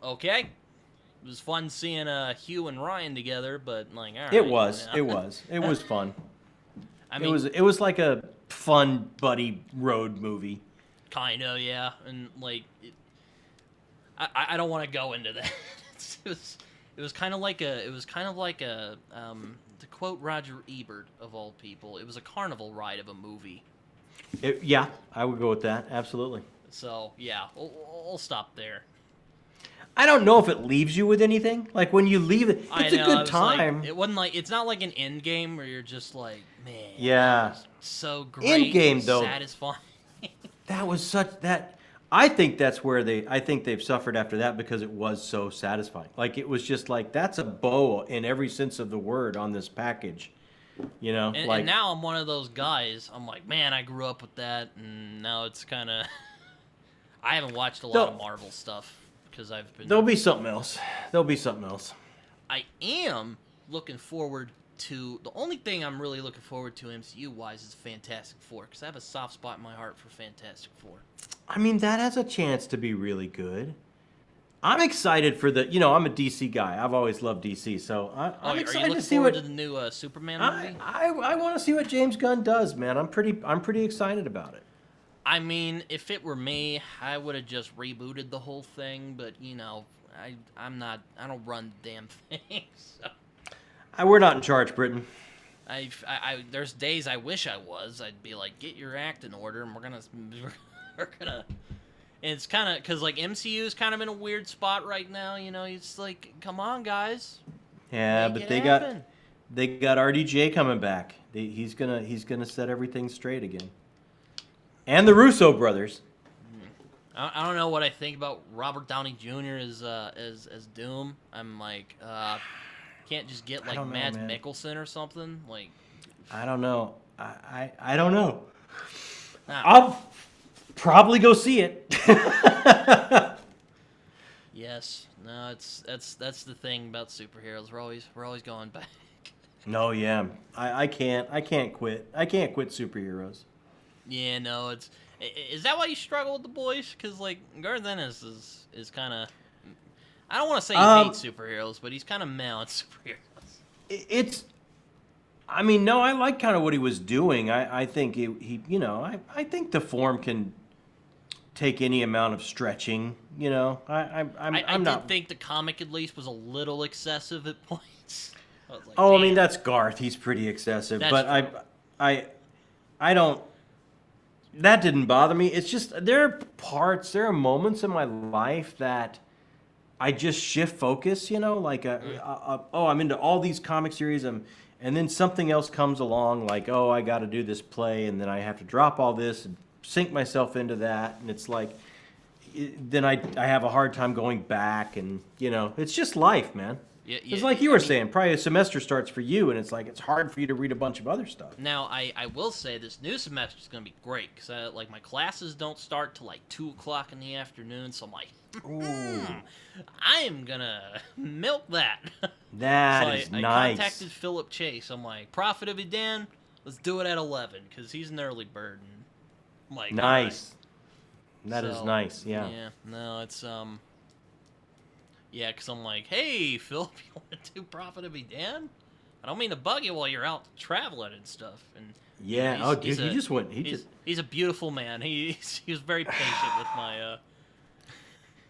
Okay. It was fun seeing Hugh and Ryan together, but like, all right. It was. you know. It was fun. I mean, it was like a fun buddy road movie. kinda, yeah, and like, I don't want to go into that. It was kind of like a to quote Roger Ebert of all people, it was a carnival ride of a movie. Yeah, I would go with that. Absolutely. So yeah, we'll stop there. I don't know if it leaves you with anything. Like when you leave it, it's a good time. It wasn't like it's not like an end game where you're just like, man, Yeah. that was so great, Endgame, and though. satisfying. That was such that. I think that's where I think they've suffered after that because it was so satisfying. Like it was just like that's a bow in every sense of the word on this package. You know, And now I'm one of those guys. I'm like, man, I grew up with that, and now it's kind of. I haven't watched a lot of Marvel stuff because I've been. There'll be something else. There'll be something else. I am looking forward to the only thing I'm really looking forward to MCU wise is Fantastic Four because I have a soft spot in my heart for Fantastic Four. I mean, that has a chance to be really good. I'm excited for I'm a DC guy. I've always loved DC, so I'm Are excited you looking to see forward what to the new Superman movie? I want to see what James Gunn does, man. I'm pretty excited about it. I mean, if it were me, I would have just rebooted the whole thing. But I'm not. I don't run the damn thing. So. We're not in charge, Britton. There's days I wish I was. I'd be like, get your act in order, and we're gonna. And it's kind of because like MCU is kind of in a weird spot right now. It's like, come on, guys. Yeah, Make but it they happen. got RDJ coming back. He's gonna set everything straight again. And the Russo brothers. I don't know what I think about Robert Downey Jr. as Doom. I'm like, can't just get like don't know, Mads man. Mikkelsen or something. Like, I don't know. I don't know. nah. I'll probably go see it. Yes, no, that's the thing about superheroes. We're always going back. No, yeah, I can't quit. I can't quit superheroes. Yeah, no, is that why you struggle with the boys? Because like Garth Ennis is kind of, I don't want to say he hates superheroes, but he's kind of mad on superheroes. I mean, no, I like kind of what he was doing. I think I think the form can take any amount of stretching. I did think the comic at least was a little excessive at points. I was like, I damn. mean that's Garth. He's pretty excessive, That's but true. I don't. That didn't bother me. It's just there are moments in my life that I just shift focus. Like I'm into all these comic series, and then something else comes along, like I got to do this play, and then I have to drop all this and sink myself into that, and it's like, then I have a hard time going back, and it's just life, man. Yeah, It's like you were saying, probably a semester starts for you, and it's like it's hard for you to read a bunch of other stuff. Now, I will say this new semester is going to be great, because like my classes don't start till like 2 o'clock in the afternoon, so I'm like, I am going to milk that. That is I nice. contacted Philip Chase. I'm like, Prophet of Edan, let's do it at 11, because he's an early bird. And I'm like, nice. Right. That is nice, yeah. Yeah, no, it's, yeah, because I'm like, hey, Philip, you want to do Prophet of Edan? I don't mean to bug you while you're out traveling and stuff. And yeah, dude, he just went. He's a beautiful man. He was very patient with my.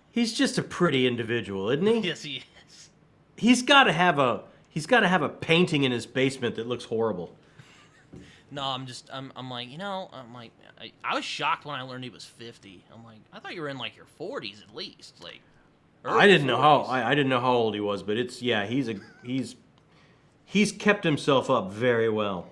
He's just a pretty individual, isn't he? Yes, he is. He's got to have a painting in his basement that looks horrible. No, I'm like, I was shocked when I learned he was 50. I'm like, I thought you were in like your 40s at least, like. I didn't know how old he was, but he's kept himself up very well.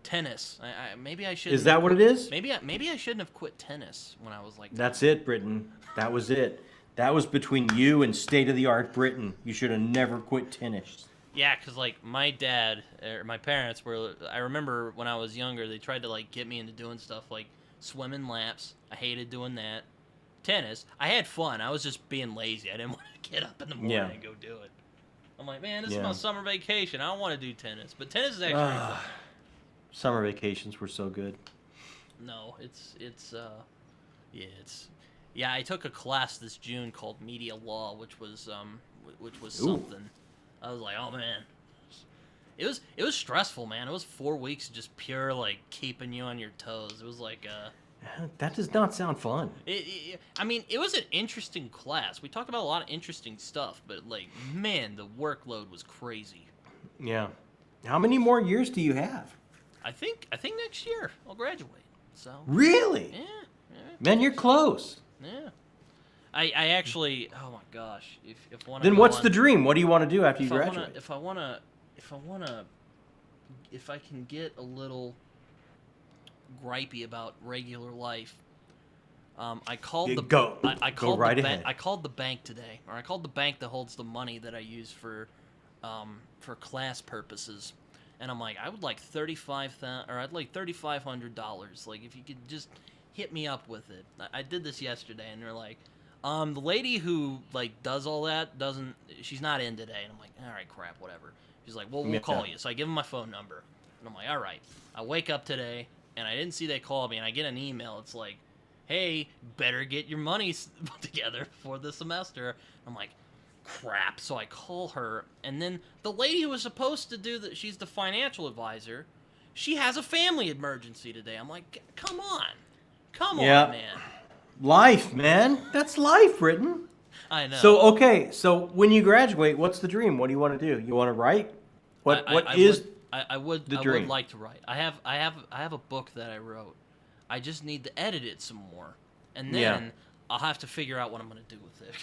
Tennis. Maybe I should. Is that what it is? Maybe I shouldn't have quit tennis when I was like. That's it, Britton. That was it. That was between you and state-of-the-art Britton. You should have never quit tennis. Yeah, because, like, my dad, or my parents were, I remember when I was younger, they tried to, like, get me into doing stuff like swimming laps. I hated doing that. Tennis. I had fun. I was just being lazy. I didn't want to get up in the morning and go do it. I'm like, man, this is my summer vacation. I don't want to do tennis. But tennis is actually fun. Summer vacations were so good. No, yeah, I took a class this June called Media Law, which was something. I was like, oh man, it was stressful, man. It was 4 weeks of just pure like keeping you on your toes. It was like that does not sound fun. I mean, it was an interesting class. We talked about a lot of interesting stuff, but like, man, the workload was crazy. Yeah. How many more years do you have? I think next year I'll graduate. So really? Yeah. Man, you're close. Yeah. I actually, oh my gosh, if one. Then what's the dream? What do you want to do after you graduate? If I can get a little gripey about regular life, I called I called right the ahead. I called the bank today, or I called the bank that holds the money that I use for class purposes, and I'm like, I would like I'd like $3,500. Like, if you could just hit me up with it. I did this yesterday, and they're like, the lady who like does all that she's not in today. And I'm like, all right, crap, whatever. She's like, well, we'll call you. So I give them my phone number, and I'm like, all right. I wake up today, and I didn't see they called me, and I get an email. It's like, hey, better get your money together for the semester. I'm like, crap. So I call her, and then the lady who was supposed to do that, she's the financial advisor, she has a family emergency today. I'm like, come on, man. Life, man. That's life, Britton. I know. So, okay. So, when you graduate, what's the dream? What do you want to do? You want to write? I would like to write. I have a book that I wrote. I just need to edit it some more, and then I'll have to figure out what I'm going to do with it.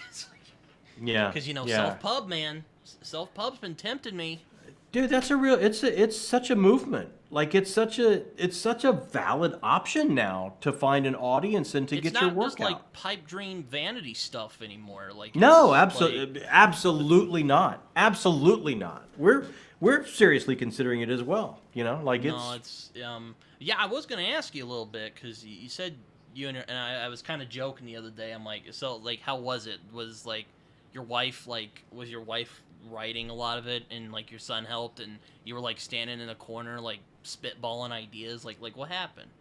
Because self-pub, man. Self-pub's been tempting me. Dude, that's it's such a movement. Like, it's such a valid option now to find an audience and to get your work out. It's not just like pipe dream vanity stuff anymore. Like, no, absolutely not. Absolutely not. We're seriously considering it as well. I was gonna ask you a little bit, because you said you and I was kind of joking the other day. I'm like, so like, how was it? Was like your wife writing a lot of it, and like your son helped, and you were like standing in a corner like spitballing ideas? Like what happened?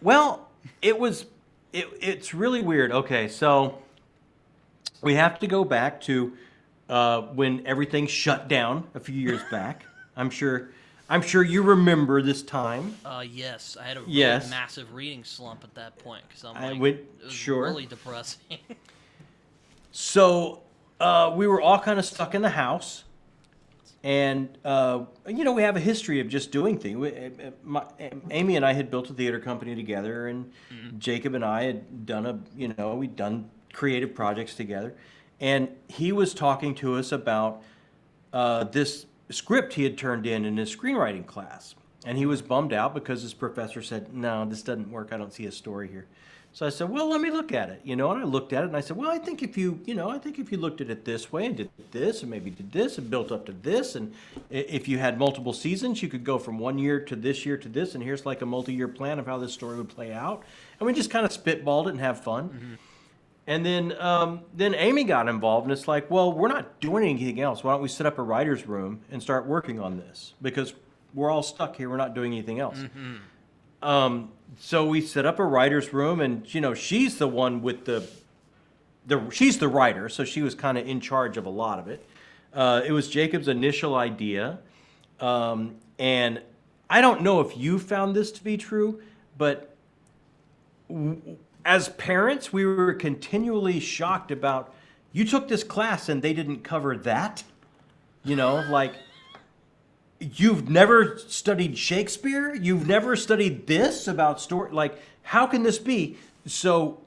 Well, it's really weird. Okay, so we have to go back to when everything shut down a few years back. I'm sure you remember this time. Yes, I had a really massive reading slump at that point, because it was really depressing. So we were all kind of stuck in the house, and we have a history of just doing things. Amy and I had built a theater company together, and Jacob and I had done we'd done creative projects together, and he was talking to us about this script he had turned in his screenwriting class, And he was bummed out because his professor said, no, this doesn't work. I don't see a story here. So I said, well, let me look at it, and I looked at it and I said, well, I think if you looked at it this way and did this and maybe did this and built up to this, and if you had multiple seasons, you could go from 1 year to this, and here's like a multi-year plan of how this story would play out. And we just kind of spitballed it and have fun. Mm-hmm. And then Amy got involved, and it's like, well, we're not doing anything else. Why don't we set up a writer's room and start working on this? Because we're all stuck here. We're not doing anything else. Mm-hmm. So we set up a writer's room, and she's the one with she's the writer, so she was kind of in charge of a lot of it. It was Jacob's initial idea, and I don't know if you found this to be true, but as parents, we were continually shocked about, you took this class and they didn't cover that, like. You've never studied Shakespeare? You've never studied this about story? Like, how can this be? So,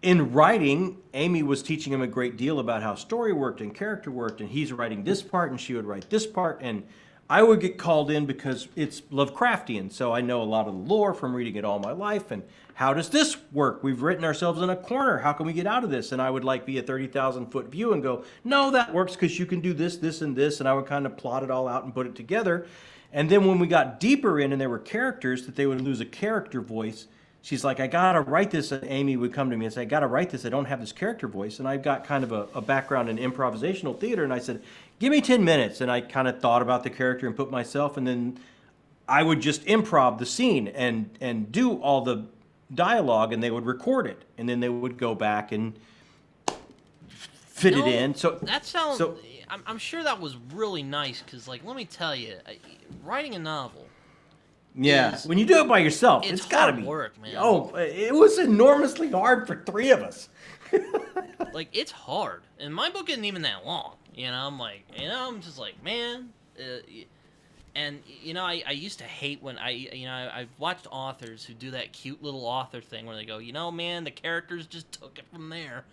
in writing, Amy was teaching him a great deal about how story worked and character worked, and he's writing this part, and she would write this part, and I would get called in because it's Lovecraftian, so I know a lot of the lore from reading it all my life, and how does this work? We've written ourselves in a corner. How can we get out of this? And I would be a 30,000-foot view and go, no, that works because you can do this, this, and this, and I would kind of plot it all out and put it together. And then when we got deeper in and there were characters that they would lose a character voice, she's like, I got to write this. And Amy would come to me and say, I got to write this. I don't have this character voice. And I've got kind of a background in improvisational theater, and I said, give me 10 minutes. And I kind of thought about the character and put myself, and then I would just improv the scene and do all the dialogue, and they would record it, and then they would go back and fit it in. So that sounds. So, I'm sure that was really nice because, let me tell you, writing a novel. Yeah, when you do it by yourself, it's gotta be work, man. Oh, it was enormously hard for three of us. It's hard, and my book isn't even that long. I'm just like, man. And I used to hate when I've watched authors who do that cute little author thing where they go, man, the characters just took it from there.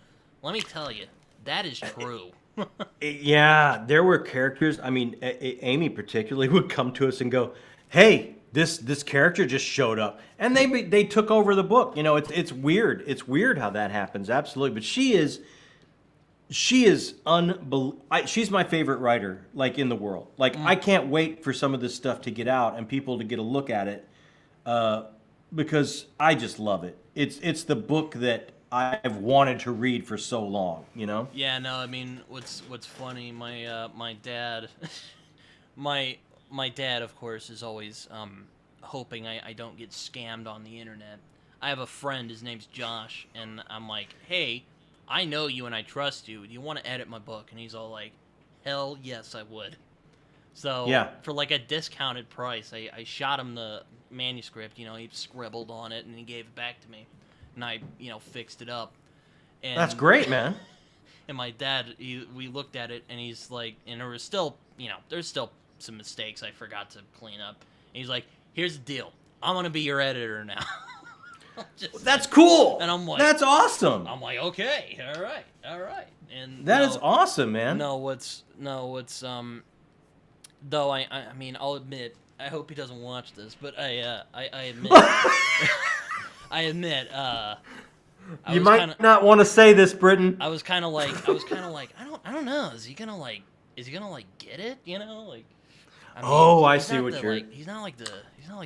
Let me tell you, that is true. Yeah, there were characters. I mean, Amy particularly would come to us and go, "Hey, this character just showed up," and they took over the book. It's weird. It's weird how that happens. Absolutely, but she is unbelievable. She's my favorite writer, in the world. I can't wait for some of this stuff to get out and people to get a look at it, because I just love it. It's the book that I've wanted to read for so long. Yeah, no, I mean, what's funny? My dad, my dad, of course, is always hoping I don't get scammed on the internet. I have a friend. His name's Josh, and I'm like, hey. I know you and I trust you. Do you want to edit my book? And he's all like, hell yes, I would. So yeah. For a discounted price, I shot him the manuscript. He scribbled on it and he gave it back to me. And I, fixed it up. And that's great, man. And my dad, we looked at it and he's like, and there was still, there's still some mistakes I forgot to clean up. And he's like, here's the deal. I'm going to be your editor now. That's cool. And I'm like, that's awesome. I'm like, okay, all right. And that is awesome, man. Though I mean, I'll admit, I hope he doesn't watch this, but I admit, you might not want to say this, Britton. I was kind of like, I don't know. Is he gonna get it? I see what you're. He's not like the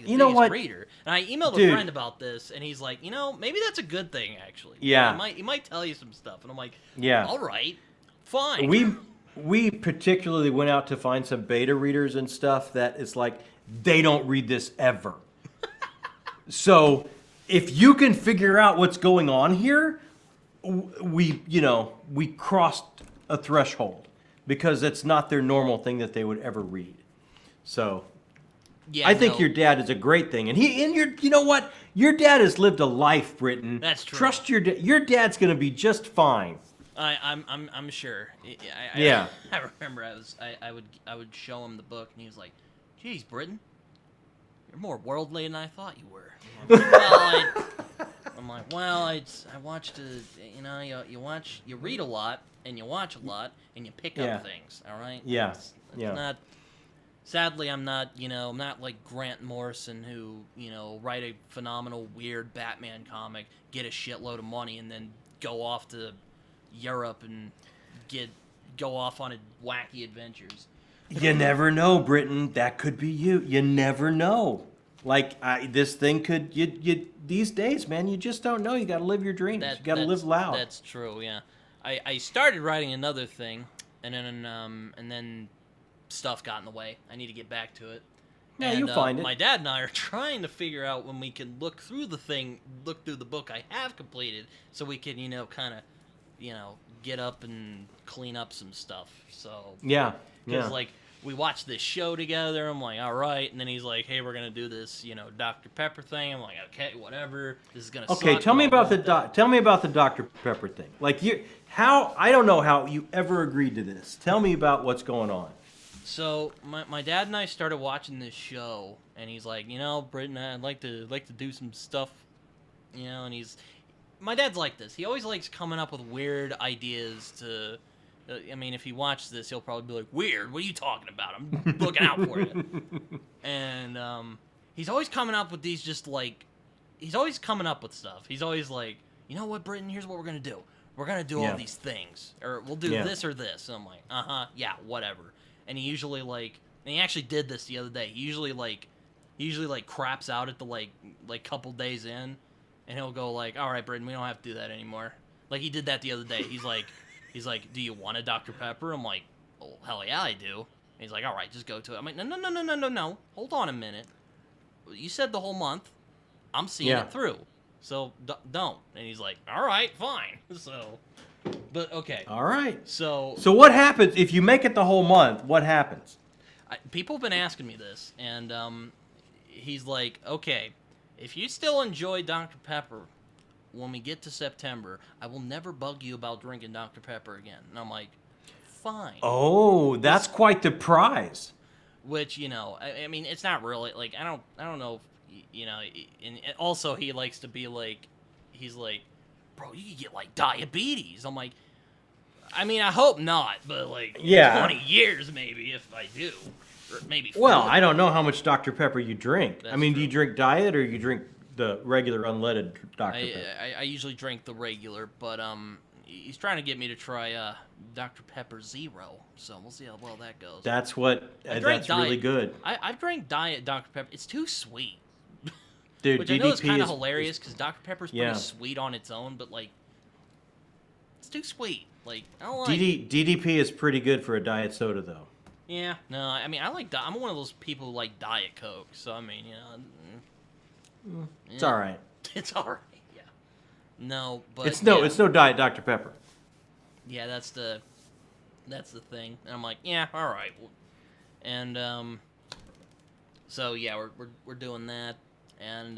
biggest reader. And I emailed a friend about this, and he's like, maybe that's a good thing, actually. Yeah. He might tell you some stuff, and I'm like, yeah, all right, fine. We particularly went out to find some beta readers and stuff that is like, they don't read this ever. So if you can figure out what's going on here, we crossed a threshold because it's not their normal thing that they would ever read. So yeah, I think your dad is a great thing, and you know what? Your dad has lived a life, Britton. That's true. Trust your dad's going to be just fine. I'm sure. Yeah. I remember I would show him the book, and he was like, "Geez, Britton, you're more worldly than I thought you were." I'm like, well, I watched you read a lot, and you watch a lot, and you pick up things. All right. Yeah. It's not. Sadly, I'm not, I'm not like Grant Morrison who, write a phenomenal, weird Batman comic, get a shitload of money, and then go off to Europe and go off on wacky adventures. You never know, Britton. That could be you. You never know. Like this thing could. You these days, man. You just don't know. You got to live your dreams. You got to live loud. That's true. Yeah, I started writing another thing, and then stuff got in the way. I need to get back to it. Yeah, you'll find it. My dad and I are trying to figure out when we can look through the book I have completed, so we can, kind of, get up and clean up some stuff. So yeah. Because like we watched this show together. I'm like, all right, and then he's like, hey, we're gonna do this, Dr. Pepper thing. I'm like, okay, whatever. This is gonna. Okay, suck, tell me about the Dr. Pepper thing. Like I don't know how you ever agreed to this. Tell me about what's going on. So my dad and I started watching this show, and he's like, Britton, I'd like to do some stuff, and my dad's like this. He always likes coming up with weird ideas to. If he watches this, he'll probably be like, weird, what are you talking about? I'm looking out for you. And he's always coming up with these he's always coming up with stuff. He's always like, you know what, Britton, here's what we're going to do. We're going to do all these things. Or we'll do this or this. And I'm like, yeah, whatever. And he usually and he actually did this the other day. He usually craps out at the couple days in. And he'll go like, all right, Britton, we don't have to do that anymore. Like he did that the other day. He's like, do you want a Dr. Pepper? I'm like, oh, hell yeah, I do. And he's like, all right, just go to it. I'm like, no. Hold on a minute. You said the whole month. I'm seeing it through. So don't. And he's like, all right, fine. So, but okay. All right. So what happens if you make it the whole month? What happens? People have been asking me this, and he's like, okay, if you still enjoy Dr. Pepper, when we get to September, I will never bug you about drinking Dr. Pepper again. And I'm like, fine. Oh, that's quite the prize. Which, it's not really, I don't know if, and also he likes to be like, he's like, bro, you could get, diabetes. I'm like, I hope not, but, 20 years maybe if I do. Or maybe 40. Well, I don't know how much Dr. Pepper you drink. That's do true. you drink diet or you drink the regular unleaded Dr. Pepper? I usually drink the regular, but he's trying to get me to try Dr. Pepper Zero, so we'll see how well that goes. That's really good. I've drank diet Dr. Pepper. It's too sweet. Dude, which DDP I know is kind of hilarious because Dr. Pepper's pretty Yeah. sweet on its own, but it's too sweet. I don't like. DDP is pretty good for a diet soda, though. Yeah, no, I like. I'm one of those people who like Diet Coke, so It's all right. It's all right. Yeah. No, but It's no diet Dr. Pepper. Yeah, that's the thing. And I'm like, yeah, all right. And so yeah, we're doing that, and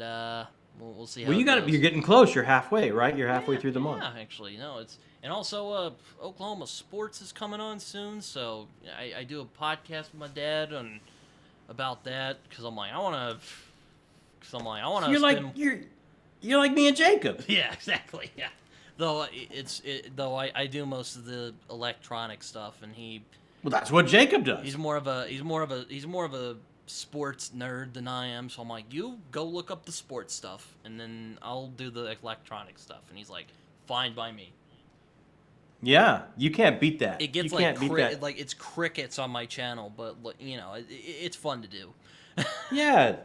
we'll see how. Well, you're getting close. You're halfway, right? You're halfway through the month. Yeah, actually, no, and also Oklahoma sports is coming on soon, so I do a podcast with my dad about that because I'm like, I want to. You're like me and Jacob. Yeah, exactly. Yeah. Though I do most of the electronic stuff, and Well, that's what Jacob does. he's more of a sports nerd than I am. So I'm like, you go look up the sports stuff, and then I'll do the electronic stuff. And he's like, fine by me. Yeah, you can't beat that. It gets it's crickets on my channel, but it's fun to do. Yeah.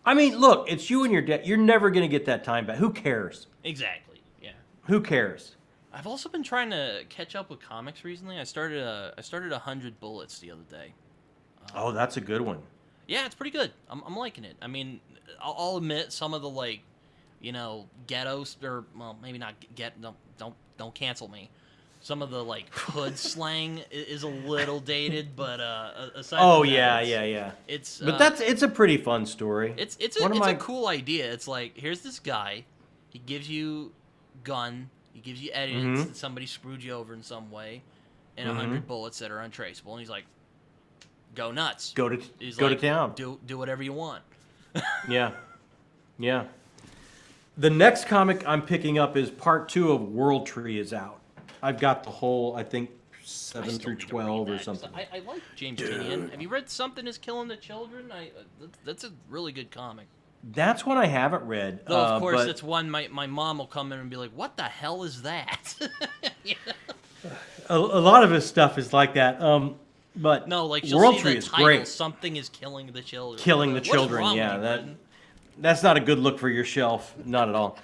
Look, it's you and your dad. You're never going to get that time back. Who cares? Exactly. Yeah. Who cares? I've also been trying to catch up with comics recently. I started 100 Bullets the other day. Oh, that's a good one. Yeah, it's pretty good. I'm liking it. I'll admit some of the ghettos, or well, maybe not don't cancel me. Some of the hood slang is a little dated, but aside from that, yeah. It's it's a pretty fun story. It's a cool idea. It's like, here's this guy, he gives you gun, he gives you evidence that somebody screwed you over in some way, and 100 bullets that are untraceable, and he's like, go nuts. Go to town. Do whatever you want. Yeah. The next comic I'm picking up is part 2 of World Tree is out. I've got the whole, I think, 7 still through need to 12 read or that, 'cause something. I like James Tinian. Have you read Something is Killing the Children? That's a really good comic. That's one I haven't read. Though, of course, but it's one my mom will come in and be like, what the hell is that? You know? a lot of his stuff is like that. But No, like she'll World see Tree the is title, great. Something is Killing the Children. Killing the What's Children, wrong yeah. with you, Britton? That's not a good look for your shelf. Not at all.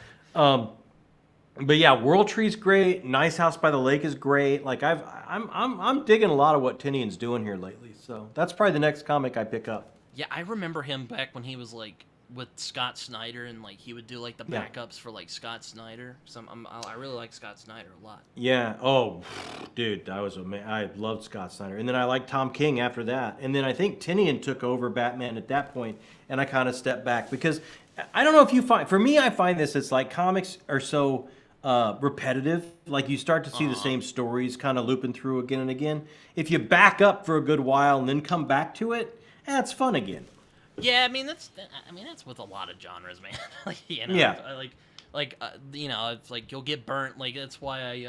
But yeah, World Tree's great. Nice House by the Lake is great. Like I'm digging a lot of what Tinian's doing here lately. So that's probably the next comic I pick up. Yeah, I remember him back when he was like with Scott Snyder, and like he would do like the Yeah. backups for like Scott Snyder. I really like Scott Snyder a lot. Yeah. Oh, dude, that was I loved Scott Snyder, and then I liked Tom King after that, and then I think Tinian took over Batman at that point, and I kind of stepped back because I don't know if you find. For me, I find this. It's like comics are so repetitive. Like you start to see the same stories kind of looping through again and again. If you back up for a good while and then come back to it, it's fun again. Yeah, I mean that's with a lot of genres, man. Like, you know, Yeah. you know, it's like you'll get burnt. Like that's why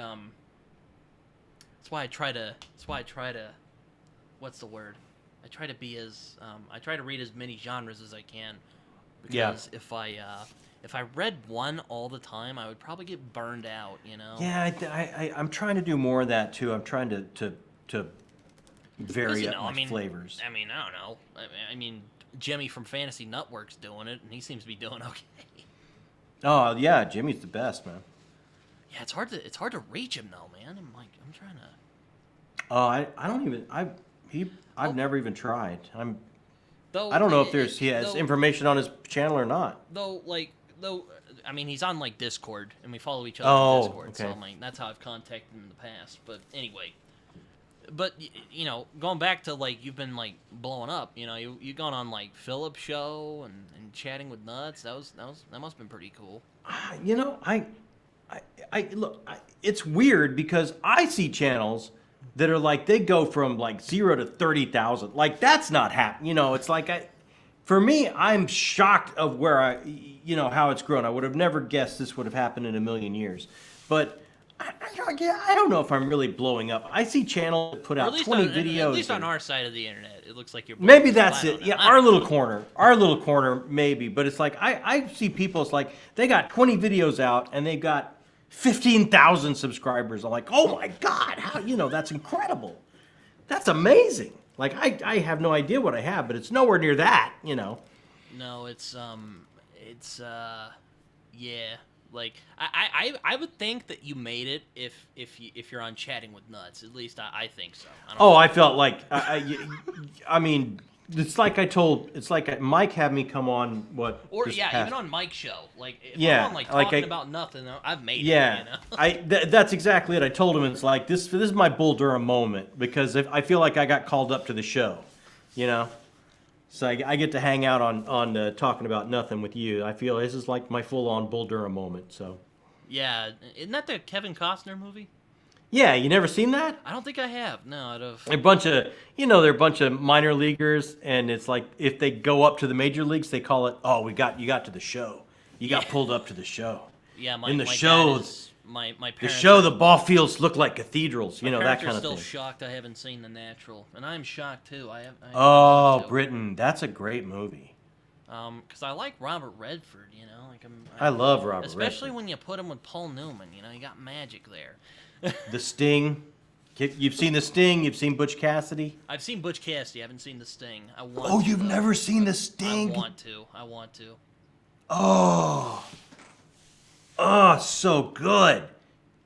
I try to what's the word? I try to be as I try to read as many genres as I can, because if I read one all the time, I would probably get burned out. You know. Yeah, I'm trying to do more of that too. I'm trying to vary you up know, my flavors. I mean, I don't know. I mean, Jimmy from Fantasy Nutwork's doing it, and he seems to be doing okay. Oh yeah, Jimmy's the best, man. Yeah, it's hard to reach him though, man. I'm trying to. Oh, I don't even I've never even tried. I don't know if he has though, information on his channel or not. Though, I mean, he's on like Discord, and we follow each other on Discord, okay. so I'm like, that's how I've contacted him in the past. But anyway, you know, going back to like you've been like blowing up. You know, you gone on like Philip's show and chatting with Nuts. That must have been pretty cool. You know, look, it's weird because I see channels that are like they go from like 0 to 30,000. Like that's not happening. You know, it's like for me, I'm shocked of where how it's grown. I would have never guessed this would have happened in a million years. But I don't know if I'm really blowing up. I see channels that put out 20 videos. At least on our side of the internet, it looks like you're. Maybe that's it. Yeah, our little corner, maybe. But it's like I see people. It's like they got 20 videos out and they've got 15,000 subscribers. I'm like, oh my god, how that's incredible. That's amazing. Like I have no idea what I have, but it's nowhere near that. No, it's yeah. Like I would think that you made it if you're on Chatting with Nuts. At least I think so. I felt like I mean, it's like Mike had me come on even on Mike's show. Like if yeah, I'm on talking about nothing, I've made yeah, it. You know? That's exactly it. I told him it's like this is my Bull Durham moment because I feel like I got called up to the show, So I get to hang out on talking about nothing with you. I feel this is like my full-on Bull Durham moment. So, yeah, isn't that the Kevin Costner movie? Yeah, you never seen that? I don't think I have. No, I'd have. A bunch of they're a bunch of minor leaguers, and it's like if they go up to the major leagues, they call it. Oh, you got to the show. You got pulled up to the show. Yeah, in the my show. Dad is, my parents. The show, the ball fields look like cathedrals. That kind of thing. I'm still shocked I haven't seen The Natural, and I'm shocked too. Oh, Britton, that's a great movie. Because I like Robert Redford. I love Robert Redford. Especially when you put him with Paul Newman. You got magic there. The Sting. You've seen The Sting. You've seen Butch Cassidy. I've seen Butch Cassidy. I haven't seen The Sting. I want. Oh, you've never seen The Sting? I want to. Oh, so good.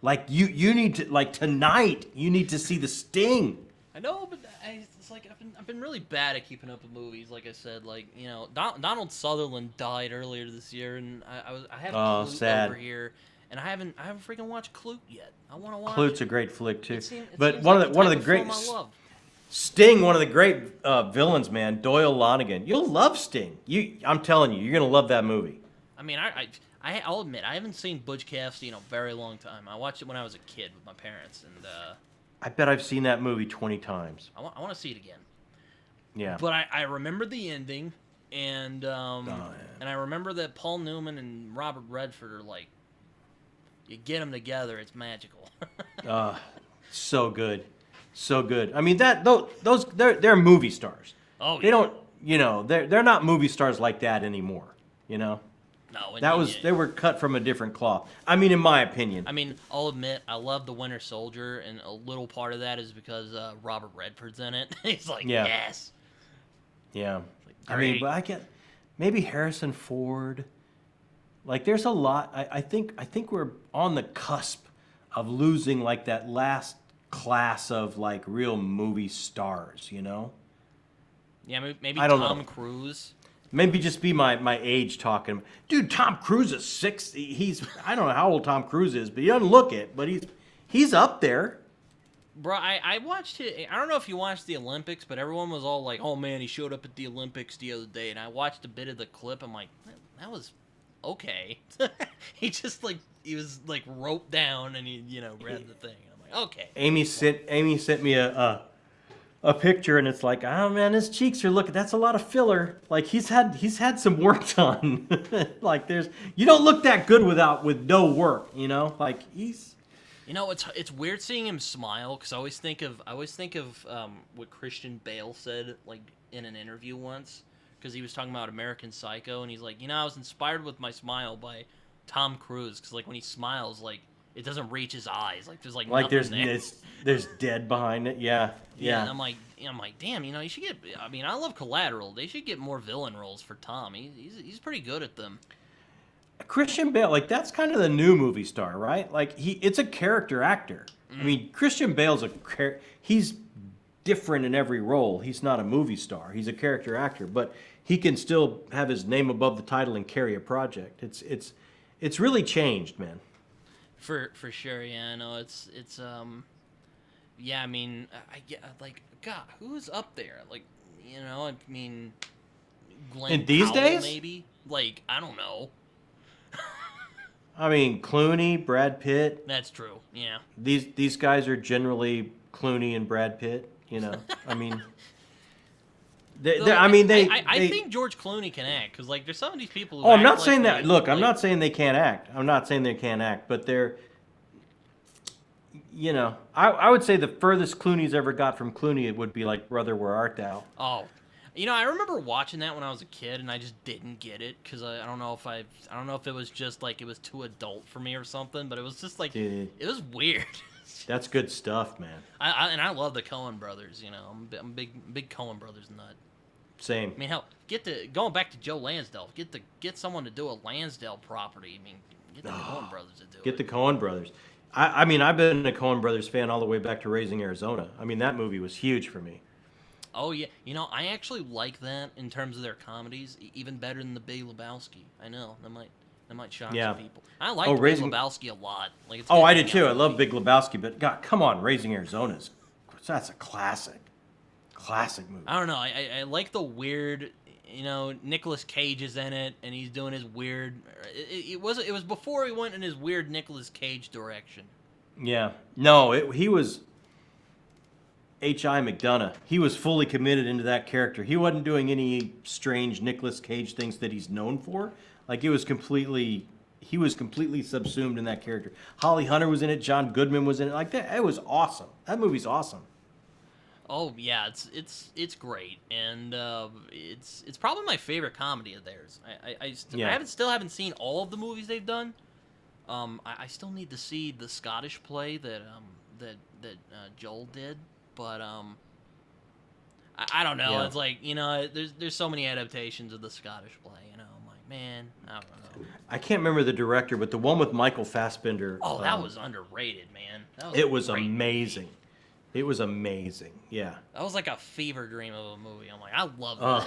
Like you need to tonight. You need to see The Sting. I know, but it's like I've been really bad at keeping up with movies. Like I said, Donald Sutherland died earlier this year, and I have Clute over here, and I haven't freaking watched Clute yet. I want to watch. Clute's a great flick too. But one of the great Sting, one of the great villains, man, Doyle Lonigan. You'll love Sting. I'm telling you, you're gonna love that movie. I mean, I'll admit I haven't seen Butch Cassidy in a very long time. I watched it when I was a kid with my parents, and I bet I've seen that movie 20 times. I want to see it again. Yeah. But I remember the ending, and and I remember that Paul Newman and Robert Redford are like, you get them together, it's magical. So good. So good. I mean, those they're movie stars. Oh, They don't, they're not movie stars like that anymore. no. They were cut from a different cloth. I mean, in my opinion. I mean, I'll admit, I love The Winter Soldier, and a little part of that is because Robert Redford's in it. He's like, Yeah. yes. Yeah. Like, I mean, great. but I get maybe Harrison Ford. Like, there's a lot. I think we're on the cusp of losing like that last class of like real movie stars. Yeah, maybe I don't Tom know. Cruise. Maybe just be my age talking. Dude, Tom Cruise is 60. I don't know how old Tom Cruise is, but he doesn't look it. But he's up there. Bro, I watched it. I don't know if you watched the Olympics, but everyone was all like, oh man, he showed up at the Olympics the other day. And I watched a bit of the clip. I'm like, that was okay. He was like roped down and he, read the thing. I'm like, okay. Amy sent me a picture, and it's like, oh man, his cheeks are looking. That's a lot of filler. Like he's had some work done. Like you don't look that good with no work. Like he's. It's weird seeing him smile because I always think of what Christian Bale said like in an interview once because he was talking about American Psycho and he's like, I was inspired with my smile by Tom Cruise because like when he smiles like it doesn't reach his eyes like there's nothing there's dead behind it. Yeah. And I'm like damn, you should get. I mean, I love Collateral. They should get more villain roles for Tom. He's pretty good at them. Christian Bale, like that's kind of the new movie star, right? Like it's a character actor. I mean, Christian Bale's he's different in every role. He's not a movie star. He's a character actor, but he can still have his name above the title and carry a project. It's really changed, man. For sure, yeah. No, it's yeah. I mean, I get like God, who's up there? Like, I mean, Glenn In these Powell, days? maybe. Like, I don't know. I mean, Clooney, Brad Pitt. That's true. Yeah. These guys are generally Clooney and Brad Pitt. I mean, I think George Clooney can act because like there's some of these people. Who I'm not act saying like that. they- Look, I'm like- not saying they can't act. I'm not saying they can't act, but they're. I would say the furthest Clooney's ever got from Clooney it would be like Brother, Where Art Thou? Oh, I remember watching that when I was a kid, and I just didn't get it because I don't know if it was just like it was too adult for me or something, but it was just like Dude. it was weird. That's good stuff, man. I love the Coen brothers. I'm a big Coen brothers nut. Same. I mean, hell, going back to Joe Lansdale, get someone to do a Lansdale property. I mean, get the Coen brothers to do it. Get the Coen brothers. I mean, I've been a Coen brothers fan all the way back to Raising Arizona. I mean, that movie was huge for me. Oh yeah, I actually like that in terms of their comedies, even better than The Big Lebowski. I know that might shock some people. I like The Big Lebowski a lot. Like, it's I did too. I love Big Lebowski, but God, come on, Raising Arizona's that's a classic movie. I don't know. I like the weird. Nicolas Cage is in it, and he's doing his weird. It was before he went in his weird Nicolas Cage direction. Yeah, no, he was. H.I. McDonough. He was fully committed into that character. He wasn't doing any strange Nicolas Cage things that he's known for. Like he was completely subsumed in that character. Holly Hunter was in it. John Goodman was in it. Like that, it was awesome. That movie's awesome. Oh yeah, it's great, and it's probably my favorite comedy of theirs. I still haven't seen all of the movies they've done. I still need to see the Scottish play that Joel did. But I don't know. Yeah. It's like there's so many adaptations of the Scottish play. I'm like, man, I don't know. I can't remember the director, but the one with Michael Fassbender. Oh, that was underrated, man. It was a great amazing. movie. It was amazing. Yeah. That was like a fever dream of a movie. I'm like, I love that.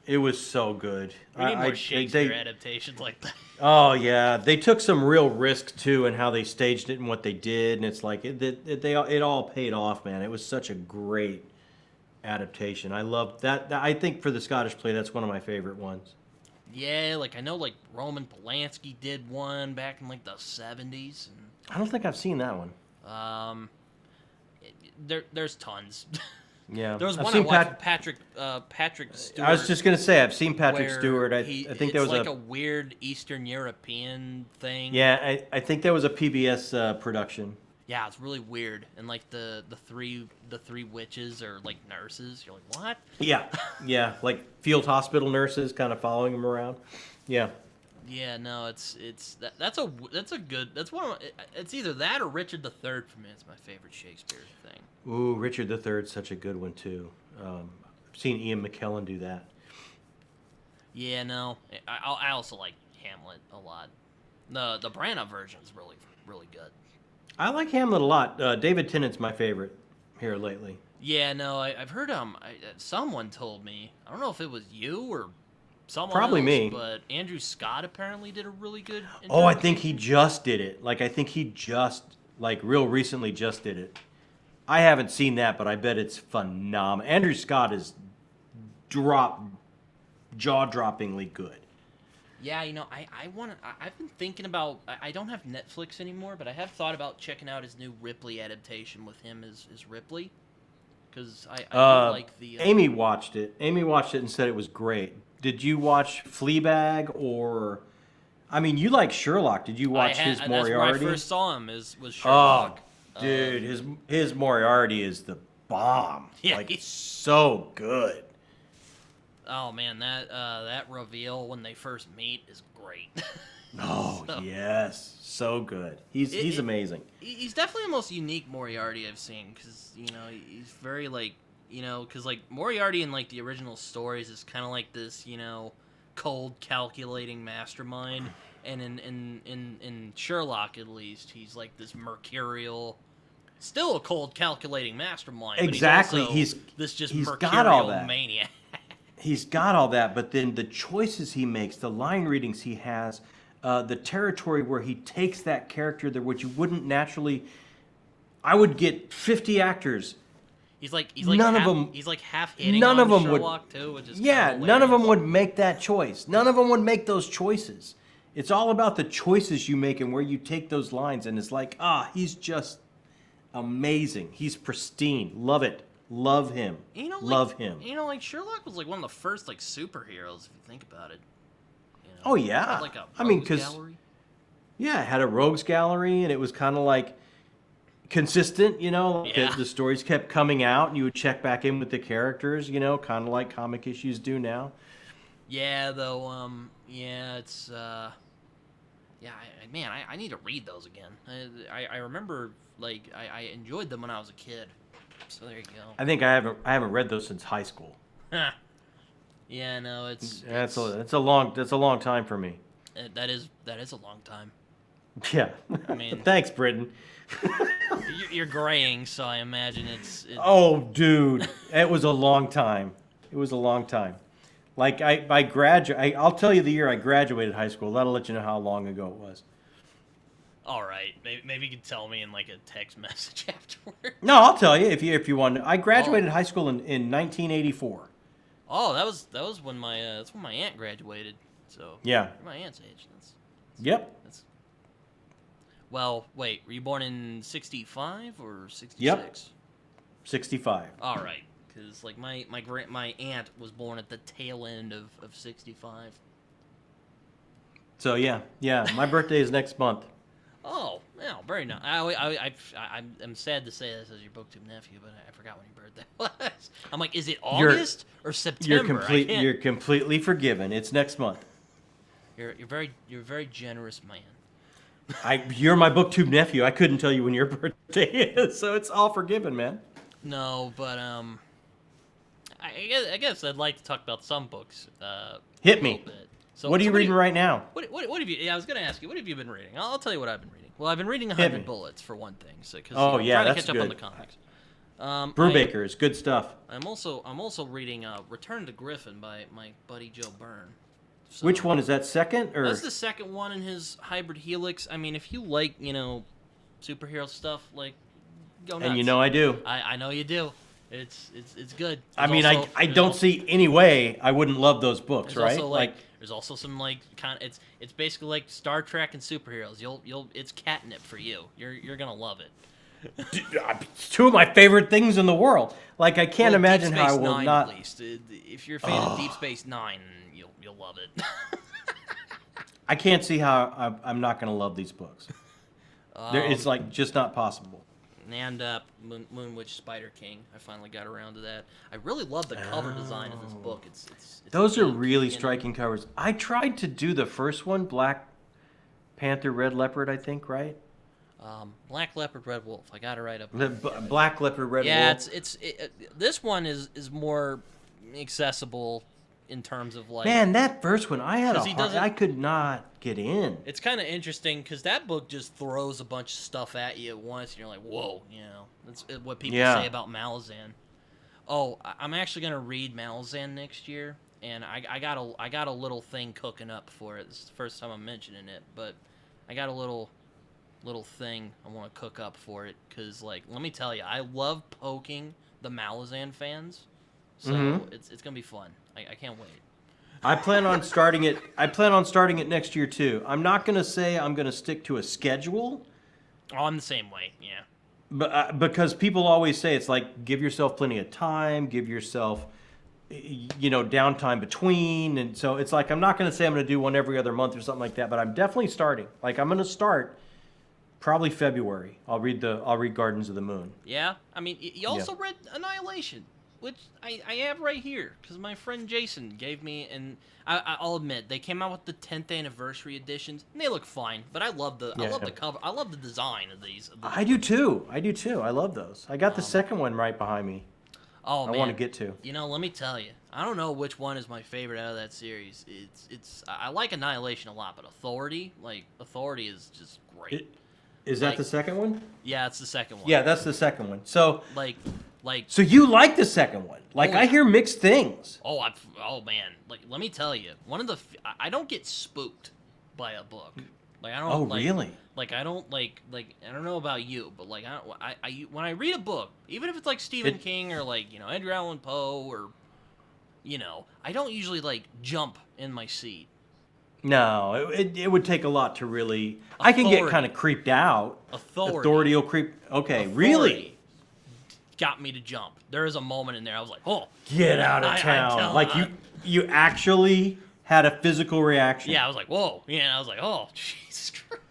It was so good. We need more Shakespeare adaptations like that. Oh yeah, they took some real risk too in how they staged it and what they did, and it's like it all paid off, man. It was such a great adaptation. I love that. I think for the Scottish play, that's one of my favorite ones. Yeah, like I know, like Roman Polanski did one back in like the 70s. And, I don't think I've seen that one. There's tons. Yeah, There was I've one I seen watched, Patrick Stewart. I was just gonna say I've seen Patrick where Stewart. I think there was like a weird Eastern European thing. Yeah, I think that was a PBS production. Yeah, it's really weird. And like the three witches are like nurses. You're like, what? Yeah, like field hospital nurses kind of following him around. Yeah. Yeah, no, that's one of it's either that or Richard III for me. It's my favorite Shakespeare thing. Ooh, Richard III's such a good one too. I've seen Ian McKellen do that. Yeah, no, I also like Hamlet a lot. The Branagh version is really good. I like Hamlet a lot. David Tennant's my favorite here lately. Yeah, no, I've heard someone told me, I don't know if it was you or someone Probably else, me. but Andrew Scott apparently did a really good. Oh, I think he just did it. Like, I think he just, like, real recently just did it. I haven't seen that, but I bet it's phenomenal. Andrew Scott is jaw-droppingly good. Yeah, you know, I've been thinking about. I don't have Netflix anymore, but I have thought about checking out his new Ripley adaptation with him as Ripley, because I do like the. Amy watched it. Amy watched it and said it was great. Did you watch Fleabag or? I mean, you like Sherlock. Did you watch his Moriarty? That's where I first saw him. Was Sherlock. Oh, dude, his Moriarty is the bomb. Yeah, like it's so good. Oh man, that reveal when they first meet is great. Oh yes, so good. He's amazing. He's definitely the most unique Moriarty I've seen, because he's very because Moriarty in like the original stories is kind of like this cold, calculating mastermind, and in Sherlock at least he's like this mercurial, still a cold, calculating mastermind. Exactly, but he's this just he's mercurial got all that. maniac. He's got all that, but then the choices he makes, the line readings he has, the territory where he takes that character there, which you wouldn't naturally. I would get 50 actors. He's like none half, of them. He's like half hitting none on of them Sherlock would. too, which is Yeah, kinda none of them hilarious. would make that choice. None of them would make those choices. It's all about the choices you make and where you take those lines. And it's like, he's just amazing. He's pristine. Love it. Love him. Love him. Like Sherlock was like one of the first like superheroes, if you think about it. Oh yeah. Had, like a because gallery. yeah, it had a rogues gallery, and it was kind of like consistent. Yeah. The stories kept coming out, and you would check back in with the characters. Kind of like comic issues do now. Yeah, though. It's. Yeah, I need to read those again. I remember I enjoyed them when I was a kid. So there you go. I think I haven't read those since high school. Yeah, no, That's a long time for me. That is a long time. Yeah. I mean, thanks, Britton. you're graying, so I imagine it's. Oh, dude, it was a long time. It was a long time. Like I'll tell you the year I graduated high school. That'll let you know how long ago it was. All right, maybe you can tell me in like a text message afterward. No, I'll tell you if you want to. I graduated high school in 1984. Oh, that was when that's when my aunt graduated. So Yeah. you're my aunt's age. Yep. Well, wait, were you born in 65 or 66? Yep. 65. All right, because like my aunt was born at the tail end of 65. So yeah, my birthday is next month. Oh, yeah, very nice. I'm sad to say this as your BookTube nephew, but I forgot when your birthday was. I'm like, is it August or September? You're completely forgiven. It's next month. You're very generous man. You're my BookTube nephew. I couldn't tell you when your birthday is, so it's all forgiven, man. No, but I guess I'd like to talk about some books. Hit me. So, what are you reading right now? What have you? Yeah, I was going to ask you. What have you been reading? I'll tell you what I've been reading. Well, I've been reading 100 Bullets for one thing, so because I'm trying to catch up on the comics. Brubaker is good stuff. I'm also reading Return to Griffin by my buddy Joe Byrne. So, which one is that? Second or? That's the second one in his Hybrid Helix. I mean, if you like superhero stuff, like go nuts. And I do. I know you do. It's good. I don't see any way I wouldn't love those books, right? Also, there's also some it's basically like Star Trek and superheroes. It's catnip for you. You're gonna love it. It's two of my favorite things in the world. Like I can't imagine Deep how I Space will Nine, not. At least. If you're a fan of Deep Space Nine, you'll love it. I can't see how I'm not gonna love these books. It's like just not possible. And Moon Witch Spider King. I finally got around to that. I really love the cover design of this book. It's Those are pink, really striking covers. I tried to do the first one, Black Panther, Red Leopard, I think, right? Black Leopard, Red Wolf. I got it right up. Black Leopard, Red Wolf. Yeah, this one is more accessible in terms of like. Man, that first one, I could not get in. It's kind of interesting because that book just throws a bunch of stuff at you at once, and you're like, whoa, that's what people say about Malazan. Oh, I'm actually gonna read Malazan next year, and I got a little thing cooking up for it. This is the first time I'm mentioning it, but I got a little thing I want to cook up for it because, like, let me tell you, I love poking the Malazan fans, so it's gonna be fun. I can't wait. I plan on starting it. I plan on starting it next year too. I'm not gonna say I'm gonna stick to a schedule. Oh, I'm the same way. Yeah. But because people always say it's like give yourself plenty of time, give yourself, downtime between, and so it's like I'm not gonna say I'm gonna do one every other month or something like that. But I'm definitely starting. Like I'm gonna start probably February. I'll read Gardens of the Moon. Yeah. I mean, you also read Annihilation, which I have right here because my friend Jason gave me, and I'll admit they came out with the 10th anniversary editions, and they look fine. But I love the cover. I love the design of these. I do too. I love those. I got the second one right behind me. Oh man, I want to get to. Let me tell you, I don't know which one is my favorite out of that series. I like Annihilation a lot, but Authority is just great. Is that the second one? Yeah, it's the second one. Yeah, that's the second one. So So you like the second one? I hear mixed things. Oh man! Let me tell you, I don't get spooked by a book. I don't. Oh really? I don't I don't know about you, but when I read a book, even if it's like Stephen King or Edgar Allan Poe or I don't usually jump in my seat. No, it would take a lot to really. I can get kind of creeped out. Authority will creep. Okay, really? Got me to jump. There is a moment in there I was like, oh, get out of town. You actually had a physical reaction. Yeah, I was like, whoa. Yeah, and I was like, oh, Jesus Christ.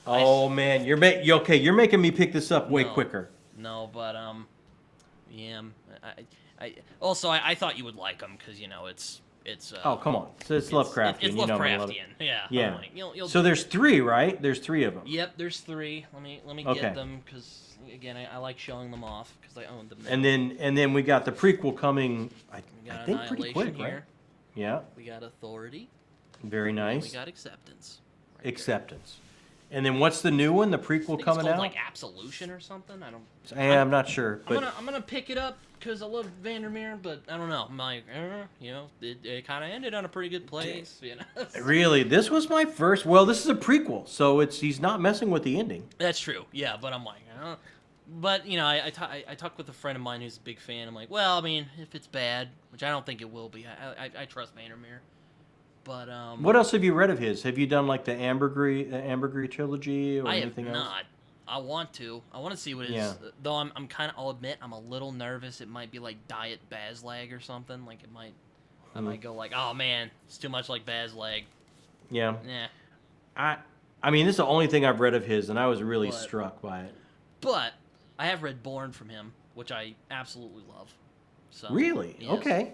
Oh man, you're making me pick this up way quicker. No, but yeah. I thought you would like them because it's oh come on, so it's Lovecraftian. It's Lovecraftian. Yeah. Like, so there's 3, right? There's 3 of them. Yep, there's 3. Let me get them because again I like showing them off because I own them. And then we got the prequel coming. I think pretty quick, here. Right? Yeah. We got Authority. Very nice. We got Acceptance. Acceptance. And then what's the new one? The prequel coming out? Like Absolution or something. I'm not sure. But I'm gonna pick it up because I love Vandermeer, but I don't know. I'm like, it kind of ended on a pretty good place. Really, this was my first. Well, this is a prequel, so he's not messing with the ending. That's true. Yeah, but I'm like, but I talked with a friend of mine who's a big fan. I'm like, well, I mean, if it's bad, which I don't think it will be, I trust Vandermeer. But what else have you read of his? Have you done like the Ambergris trilogy or anything else? I have not. I want to. I want to see what it is. Though I'm kind of. I'll admit I'm a little nervous. It might be like Diet Bazlag or something. Like it might. I might go like, oh man, it's too much like Bazlag. Yeah. Yeah. I mean, this is the only thing I've read of his, and I was really struck by it. But I have read Born from him, which I absolutely love. So really? Yes. Okay.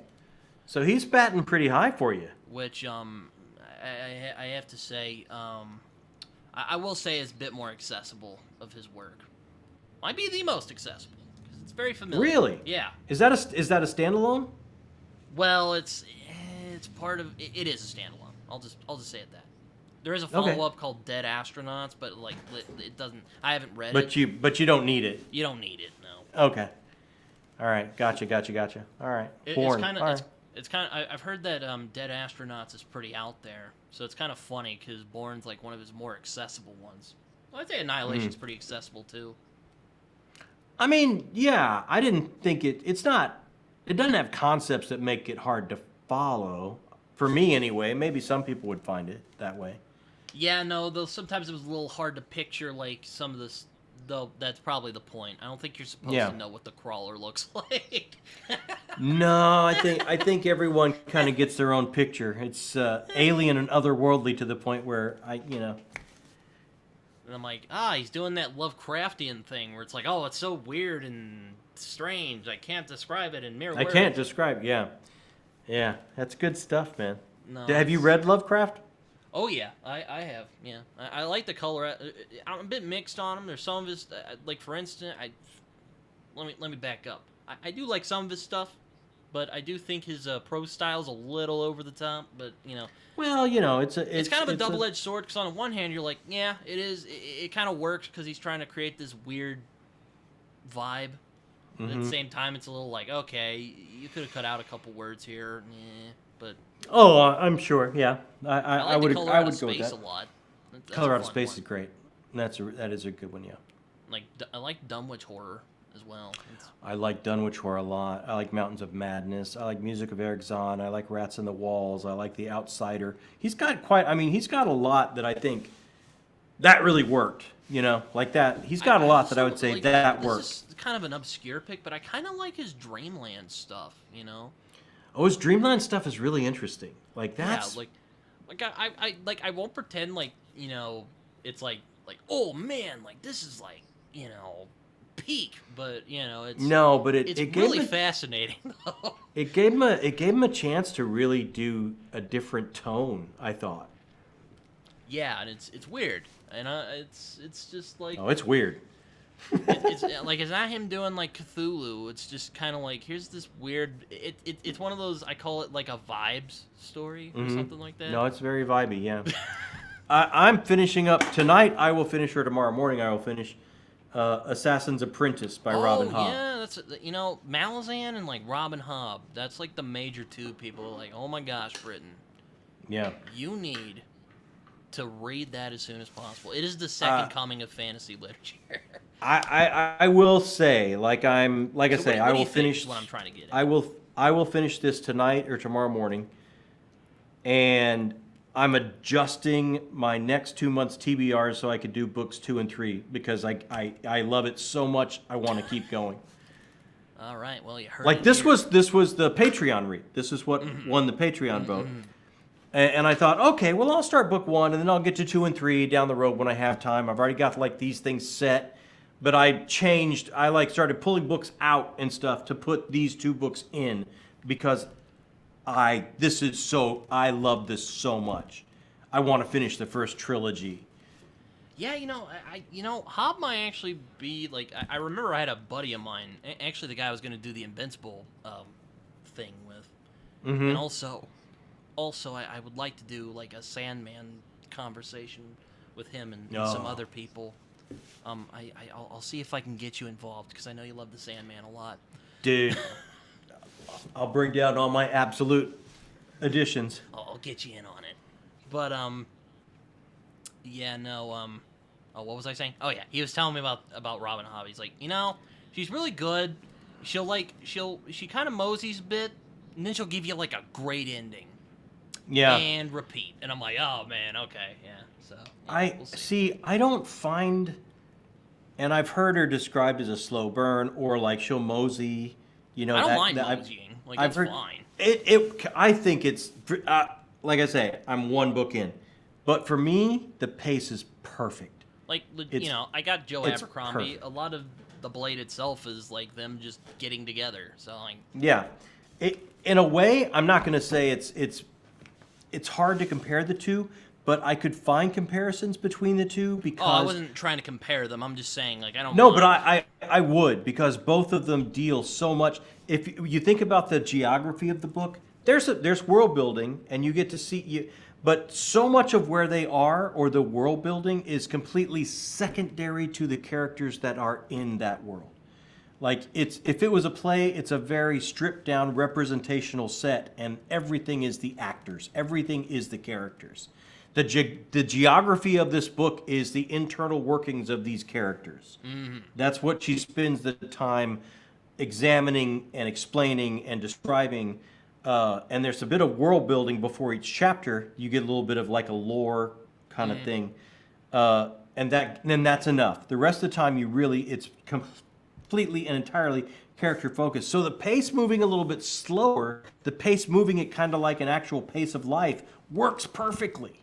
So he's batting pretty high for you. Which I have to say, I will say is a bit more accessible of his work. Might be the most accessible because it's very familiar. Really? Yeah. Is that a standalone? Well, it's part of it is a standalone. I'll just say it that. There is a follow-up called Dead Astronauts, but it doesn't. I haven't read it. But you don't need it. You don't need it, no. Okay. All right. Gotcha. All right. Born. It's kind of. I've heard that Dead Astronauts is pretty out there, so it's kind of funny because Bourne's like one of his more accessible ones. Well, I'd say Annihilation's pretty accessible too. I mean, yeah, I didn't think it's not. It doesn't have concepts that make it hard to follow. For me, anyway. Maybe some people would find it that way. Yeah, no. Though sometimes it was a little hard to picture like some of this. Though that's probably the point. I don't think you're supposed to know what the crawler looks like. No, I think everyone kind of gets their own picture. It's alien and otherworldly to the point where And I'm like, he's doing that Lovecraftian thing where it's like, oh, it's so weird and strange. I can't describe it in mere words. I can't describe. Yeah, yeah, that's good stuff, man. No, Have you read Lovecraft? Oh yeah, I have. Yeah, I like the color. I'm a bit mixed on him. There's some of his, like for instance, let me back up. I do like some of his stuff, but I do think his prose style's a little over the top. But Well, it's kind of a double-edged sword, because on the one hand, you're like, yeah, it is. It kind of works because he's trying to create this weird vibe. But at the same time, it's a little like, okay, you could have cut out a couple words here, but. Oh, I'm sure. Yeah, I would. Color I Out would of go with Space that. a lot. Color Out of Space is great. That is a good one. Yeah. Like I like Dunwich Horror as well. I like Dunwich Horror a lot. I like Mountains of Madness. I like Music of Eric Zahn. I like Rats in the Walls. I like The Outsider. He's got a lot that I think that really worked. Like that. He's got a lot that I would say that worked. This is kind of an obscure pick, but I kind of like his Dreamland stuff. Oh, his Dreamland stuff is really interesting. Like that's I won't pretend like it's like oh man, like this is like peak, but it's no, but it's really fascinating though. It gave him a chance to really do a different tone, I thought. Yeah, and it's weird, and it's just like it's weird. it's like, it's not him doing like Cthulhu. It's just kind of like, here's this weird. It's one of those, I call it like a vibes story or something like that. No, it's very vibey. Yeah. I'm finishing up tonight. I will finish, or tomorrow morning I will finish Assassin's Apprentice by Robin Hobb. Yeah, that's Malazan and like Robin Hobb. That's like the major two people. Like, oh my gosh, Britton. Yeah. You need to read that as soon as possible. It is the second coming of fantasy literature. I will say, I will finish. What I'm trying to get at. I will finish this tonight or tomorrow morning, and I'm adjusting my next 2 months TBR so I could do books 2 and 3 because I love it so much. I want to keep going. All right. Well, you heard. Like this was the Patreon read. This is what won the Patreon vote. And I thought, okay, well, I'll start book 1, and then I'll get to 2 and 3 down the road when I have time. I've already got like these things set, but I started pulling books out and stuff to put these 2 books in because I love this so much. I want to finish the first trilogy. Yeah, Hobb might actually be like. I remember I had a buddy of mine, actually the guy I was going to do the Invincible thing with, and also, I would like to do like a Sandman conversation with him and some other people. I'll see if I can get you involved because I know you love the Sandman a lot. Dude, I'll bring down all my absolute editions. I'll get you in on it. But what was I saying? Oh yeah, he was telling me about Robin Hobb. He's like, she's really good. She kind of moseys a bit, and then she'll give you like a great ending. Yeah. And repeat. And I'm like, oh, man, okay, yeah. So, we'll see. I don't find, and I've heard her described as a slow burn, or like she'll mosey, I don't mind moseying. It's fine. I think it's, like I say, I'm 1 book in. But for me, the pace is perfect. I got Joe Abercrombie. Perfect. A lot of the Blade itself is like them just getting together. So, like. Yeah. In a way, I'm not going to say it's hard to compare the two, but I could find comparisons between the two because... Oh, I wasn't trying to compare them. I'm just saying, like, I don't... No, but I would, because both of them deal so much... If you think about the geography of the book, there's world building, and you get to see... But so much of where they are, or the world building, is completely secondary to the characters that are in that world. Like, if it was a play, it's a very stripped-down representational set, and everything is the actors. Everything is the characters. The geography of this book is the internal workings of these characters. Mm-hmm. That's what she spends the time examining and explaining and describing. And there's a bit of world building before each chapter. You get a little bit of like a lore kind of thing. And then that's enough. The rest of the time, it's completely and entirely character focused. So the pace moving a little bit slower, the pace moving it kind of like an actual pace of life, works perfectly.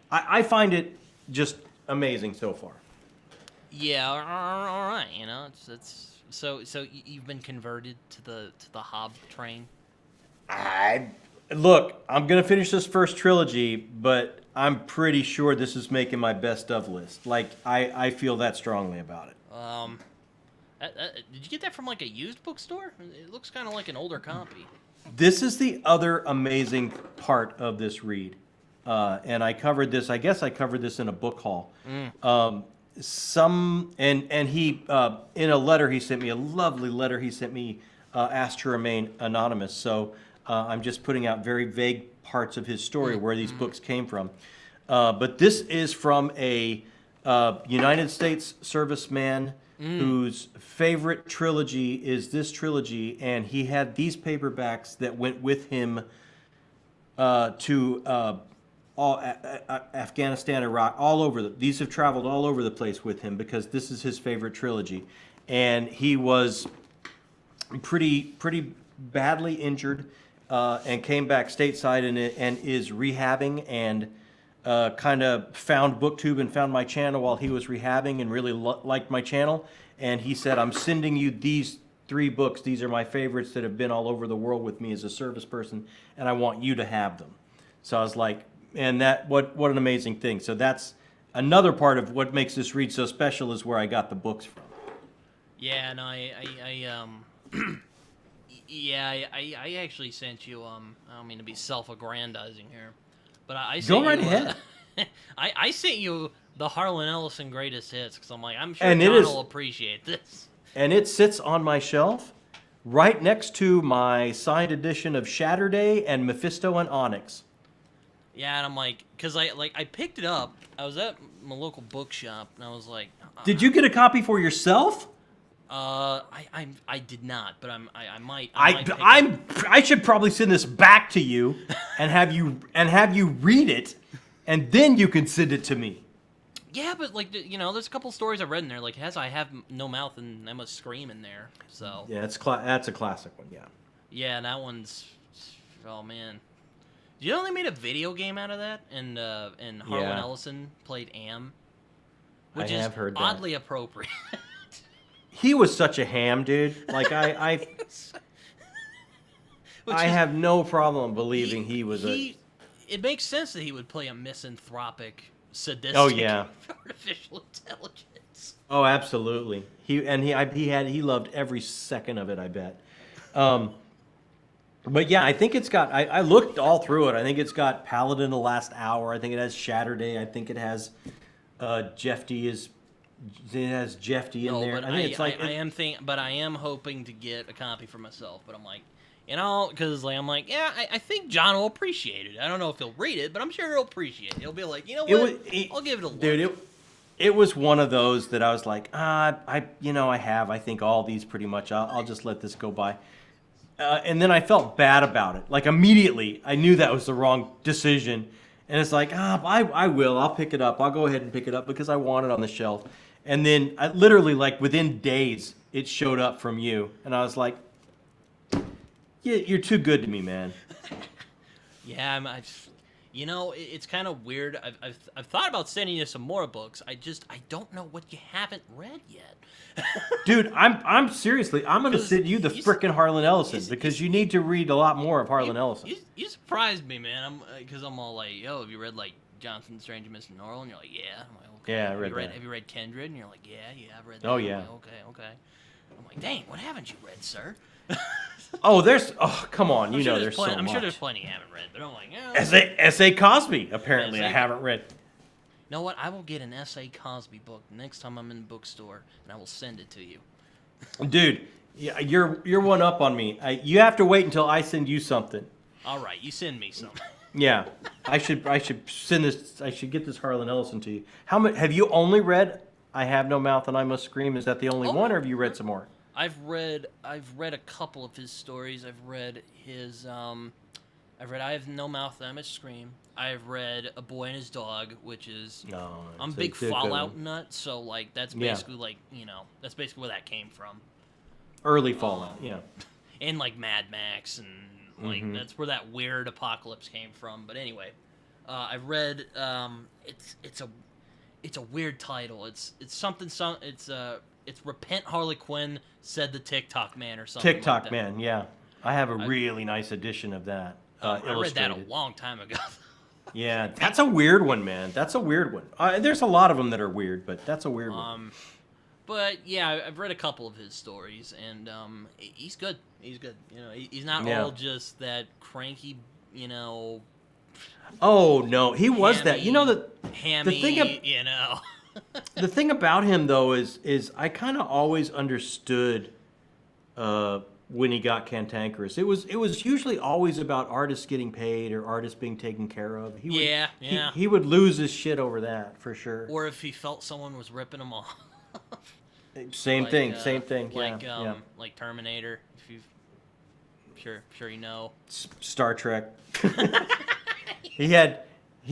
I find it just amazing so far. Yeah, all right. You know, it's so you've been converted to the Hobb train. Look, I'm gonna finish this first trilogy, but I'm pretty sure this is making my best of list. Like I feel that strongly about it. Did you get that from like a used bookstore? It looks kind of like an older copy. This is the other amazing part of this read, and I covered this. I guess I covered this in a book haul. And he in a letter he sent me, a lovely letter he sent me, asked to remain anonymous. So I'm just putting out very vague parts of his story where these books came from. But this is from a United States serviceman whose favorite trilogy is this trilogy, and he had these paperbacks that went with him to Afghanistan, Iraq, all over. These have traveled all over the place with him because this is his favorite trilogy, and he was pretty badly injured and came back stateside and is rehabbing and kind of found BookTube and found my channel while he was rehabbing and really liked my channel. And he said, I'm sending you these 3 books. These are my favorites that have been all over the world with me as a service person, and I want you to have them. So I was like, and that what an amazing thing. So that's another part of what makes this read so special is where I got the books from. Yeah, and I actually sent you. I don't mean to be self-aggrandizing here, but I sent Go right you, ahead. I sent you the Harlan Ellison greatest hits because I'm like, I'm sure And John it is- will appreciate this. And it sits on my shelf right next to my signed edition of Shatterday and Mephisto and Onyx. Yeah, and I'm like, because I picked it up. I was at my local bookshop, and I was like, Did you get a copy for yourself? I did not, but I might. might pick it I should probably send this back to you and have you read it, and then you can send it to me. Yeah, but like there's a couple stories I've read in there. Like I have No Mouth and Emma Scream in there. So Yeah, that's a classic one. Yeah. yeah, and that one's, oh man. Do you know they made a video game out of that? And Harlan Yeah. Ellison played Am, which I is have heard that. oddly appropriate. He was such a ham, dude. Like I have no problem believing he was It makes sense that he would play a misanthropic, sadistic, Oh, yeah. artificial intelligence. Oh, absolutely. He loved every second of it, I bet. But yeah, I think it's got. I looked all through it. I think it's got Paladin the Last Hour. I think it has Shatterday. I think it has Jeffty is. It has Jeffty in there. But I think it's like I am hoping to get a copy for myself. But I'm like, because like I'm like, yeah, I think John will appreciate it. I don't know if he'll read it, but I'm sure he'll appreciate it. He'll be like, you know what? I'll give it a look. Dude, it was one of those that I was like, I think all these pretty much. I'll just let this go by. And then I felt bad about it. Like immediately, I knew that was the wrong decision. And it's like, I will. I'll pick it up. I'll go ahead and pick it up because I want it on the shelf. And then I literally, like within days, it showed up from you. And I was like, yeah, you're too good to me, man. Yeah, it's kind of weird. I've thought about sending you some more books. I don't know what you haven't read yet. Dude, I'm seriously, I'm going to send you the frickin' Harlan Ellison because you need to read a lot more of Harlan Ellison. You surprised me, man. Because I'm all like, yo, have you read like Jonathan Strange Mr Norrell? And you're like, yeah. I'm like, okay. Yeah, I read that. Have you read Kindred? And you're like, yeah, I've read that. Oh, yeah. I'm like, okay. I'm like, dang, what haven't you read, sir? Come on, there's so much. I'm sure there's plenty you haven't read, but I'm like, yeah. SA Cosby, apparently, I haven't read. You know what? I will get an SA Cosby book next time I'm in the bookstore, and I will send it to you. Dude, yeah, you're one up on me. You have to wait until I send you something. All right, you send me some. Yeah, I should send this. I should get this Harlan Ellison to you. How much have you only read? I Have No Mouth and I Must Scream. Is that the only one, or have you read some more? I've read a couple of his stories. I've read his I Have No Mouth and I Must Scream. I've read A Boy and His Dog, which is I'm a big Fallout nut, so like that's basically that's basically where that came from. Early Fallout, yeah. And like Mad Max and like that's where that weird apocalypse came from. But anyway, I've read it's a weird title. It's something. It's Repent Harley Quinn, said the TikTok man or something. TikTok like that. man, yeah. I have a really nice edition of that. I read that a illustrated. long time ago. Yeah, that's a weird one, man. That's a weird one. There's a lot of them that are weird, but that's a weird one. But yeah, I've read a couple of his stories, and he's good. He's good. You know, he's not Yeah. all just that cranky, you know. Oh no, he was that. You know hammy, thing you know. the thing about him though is I kind of always understood when he got cantankerous. It was usually always about artists getting paid or artists being taken care of. He would lose his shit over that for sure. Or if he felt someone was ripping him off. Same thing. Like yeah. like Terminator. If you've sure you know. Star Trek. He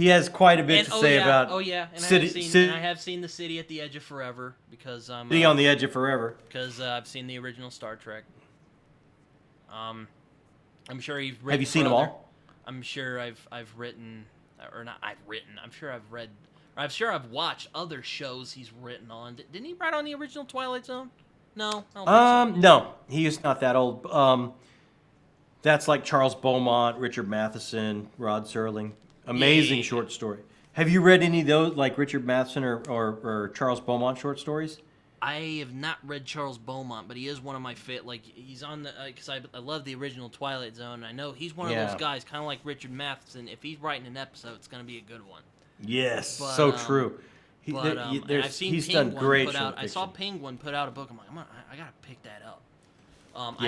has quite a bit to say about. Oh yeah, and City. I have seen The City at the Edge of Forever because I'm City on the Edge of Forever. Because I've seen the original Star Trek. I'm sure you've written. Have you seen them all? I'm sure I've written, or not. I've written. I'm sure I've read. I'm sure I've watched other shows he's written on. Didn't he write on the original Twilight Zone? No. I don't think so. No, he is not that old. That's like Charles Beaumont, Richard Matheson, Rod Serling. Amazing short story. Have you read any of those, like Richard Matheson or Charles Beaumont short stories? I have not read Charles Beaumont, but he is one of my like he's on the because I love the original Twilight Zone. And I know he's one of those guys, kind of like Richard Matheson. If he's writing an episode, it's going to be a good one. Yes, but, so true. I've seen he's Penguin done great put out. short I saw fiction. Penguin put out a book. I'm like, I gotta pick that up. Yeah. I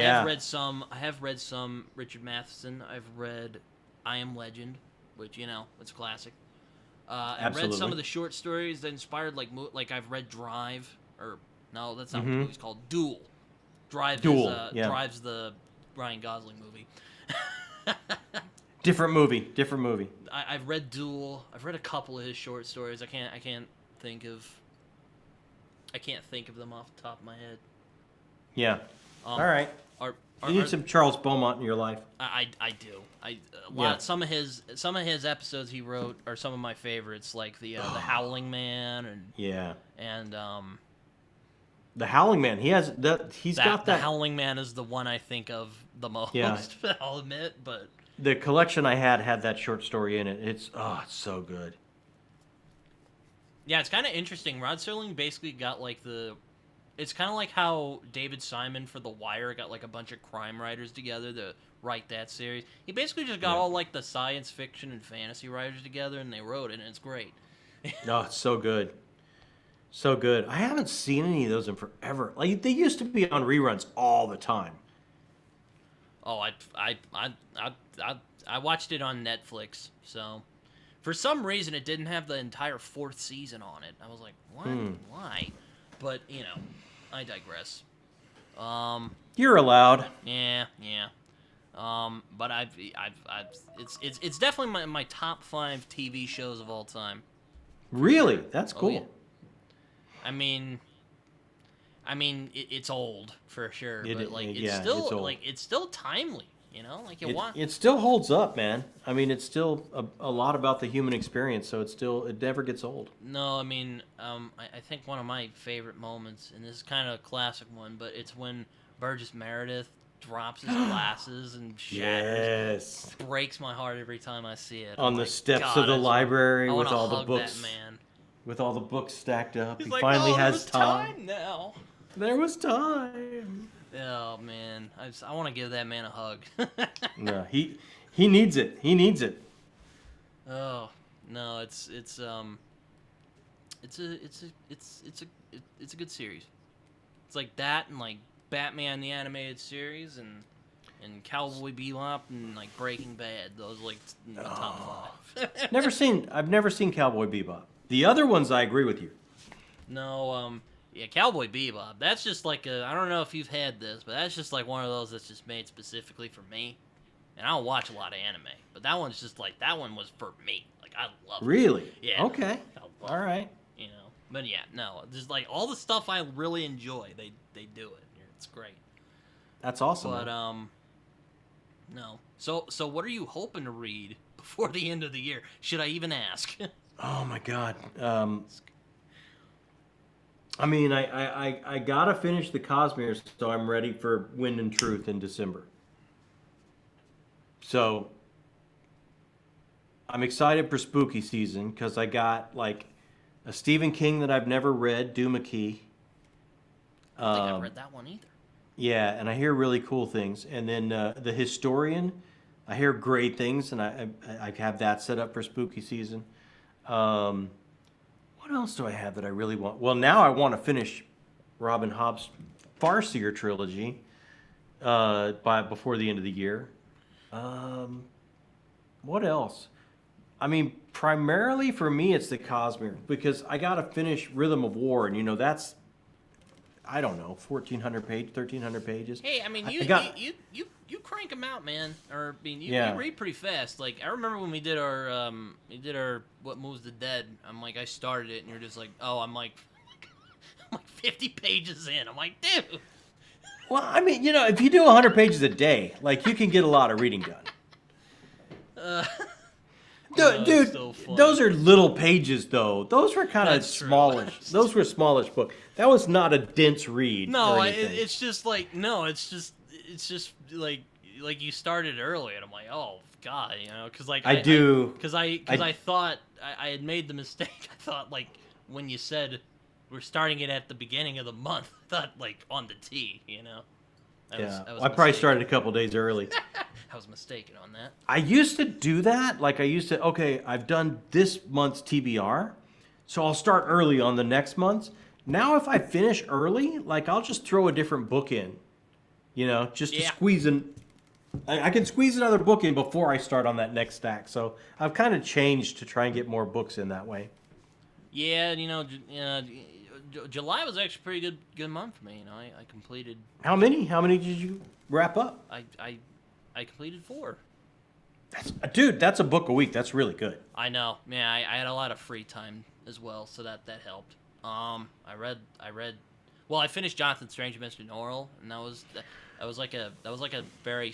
have read some Richard Matheson. I've read I Am Legend, which it's a classic. I've read some of the short stories that inspired like I've read Drive, or no, that's not what the movie's called. Duel. Drives the Ryan Gosling movie. Different movie. I've read Duel. I've read a couple of his short stories. I can't think of them off the top of my head. Yeah. All right. You need some Charles Beaumont in your life. I do. Some of his episodes he wrote are some of my favorites, like the Howling Man and The Howling Man. He's got that. The Howling Man is the one I think of the most. Yeah. I'll admit, but the collection I had that short story in it. It's so good. Yeah, it's kind of interesting. Rod Serling basically got like it's kind of like how David Simon for The Wire got like a bunch of crime writers together to write that series. He basically just got all like the science fiction and fantasy writers together, and they wrote it, and it's great. Oh, it's so good. So good. I haven't seen any of those in forever. Like they used to be on reruns all the time. Oh, I watched it on Netflix, so for some reason it didn't have the entire 4th season on it. I was like, what? Why? But I digress. You're allowed. Yeah. But it's definitely my top 5 TV shows of all time. Really? That's cool. Oh, yeah. I mean, it's old for sure, but like it's still timely. Like it still holds up, man. I mean, it's still a lot about the human experience, so it never gets old. No, I mean, I think one of my favorite moments, and this is kind of a classic one, but it's when Burgess Meredith drops his glasses and shatters. Yes. Breaks my heart every time I see it. On the steps of the library with all the books. That man. With all the books stacked up. He's he like, finally has there was time now. There was time. Oh man, I want to give that man a hug. No, he needs it. He needs it. Oh no, it's a good series. It's like that and like Batman the Animated Series and Cowboy Bebop and like Breaking Bad. Those are like my top 5. I've never seen Cowboy Bebop. The other ones I agree with you. No, yeah, Cowboy Bebop. That's just like I don't know if you've had this, but that's just like one of those that's just made specifically for me. And I don't watch a lot of anime, but that one's just like that one was for me. Like I love it. Really? Yeah. Okay. All right. But yeah, no, just like all the stuff I really enjoy, they do it. It's great. That's awesome. But no. So what are you hoping to read before the end of the year? Should I even ask? Oh my God. I mean, I gotta finish the Cosmere, so I'm ready for Wind and Truth in December. So I'm excited for spooky season because I got like a Stephen King that I've never read, Do McKee. I don't think I've read that one either. Yeah, and I hear really cool things. And then The Historian, I hear great things, and I have that set up for spooky season. What else do I have that I really want? Well, now I want to finish Robin Hobb's Farseer trilogy before the end of the year. What else? I mean, primarily for me, it's the Cosmere because I got to finish Rhythm of War, and that's, I don't know, 1,300 pages. Hey, I mean, you crank them out, man. Or I mean, you read pretty fast. Like I remember when we did our What Moves the Dead. I'm like, I started it, and you're just like, oh, I'm like 50 pages in. I'm like, dude. Well, I mean, if you do 100 pages a day, like you can get a lot of reading done. Dude, those are little pages, though. Those were kind of smallish. Those were smallish book. That was not a dense read. No, it's just like it's just like you started early, and I'm like, oh god, because like I thought I had made the mistake. I thought like when you said we're starting it at the beginning of the month, I thought like on the T, I probably started a couple days early. I was mistaken on that. I used to do that. Like okay, I've done this month's TBR, so I'll start early on the next month's. Now if I finish early, like I'll just throw a different book in, just to squeeze in. I can squeeze another book in before I start on that next stack. So I've kind of changed to try and get more books in that way. Yeah, July was actually a pretty good month for me. I completed. How many? How many did you wrap up? I completed 4. That's a book a week. That's really good. I know. Man, I had a lot of free time as well, so that helped. I read. Well, I finished Jonathan Strange Mr Norrell, and that was like a very.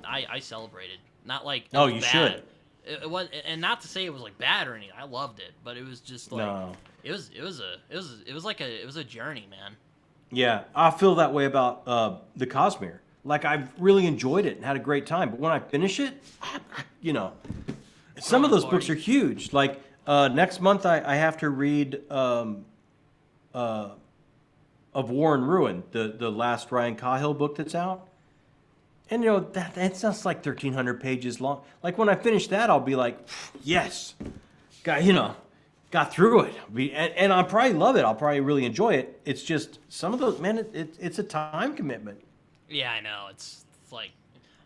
I celebrated. Not like. Oh, you bad. should. It was, and not to say it was like bad or anything. I loved it, but it was just like No. It was a journey, man. Yeah, I feel that way about the Cosmere. Like I've really enjoyed it and had a great time, but when I finish it, some of those books are huge. Like next month, I have to read Of War and Ruin, the last Ryan Cahill book that's out. And that's just like 1,300 pages long. Like when I finish that, I'll be like, yes, got through it. And I'll probably love it. I'll probably really enjoy it. It's just some of those, man, it's a time commitment. Yeah, I know. It's like,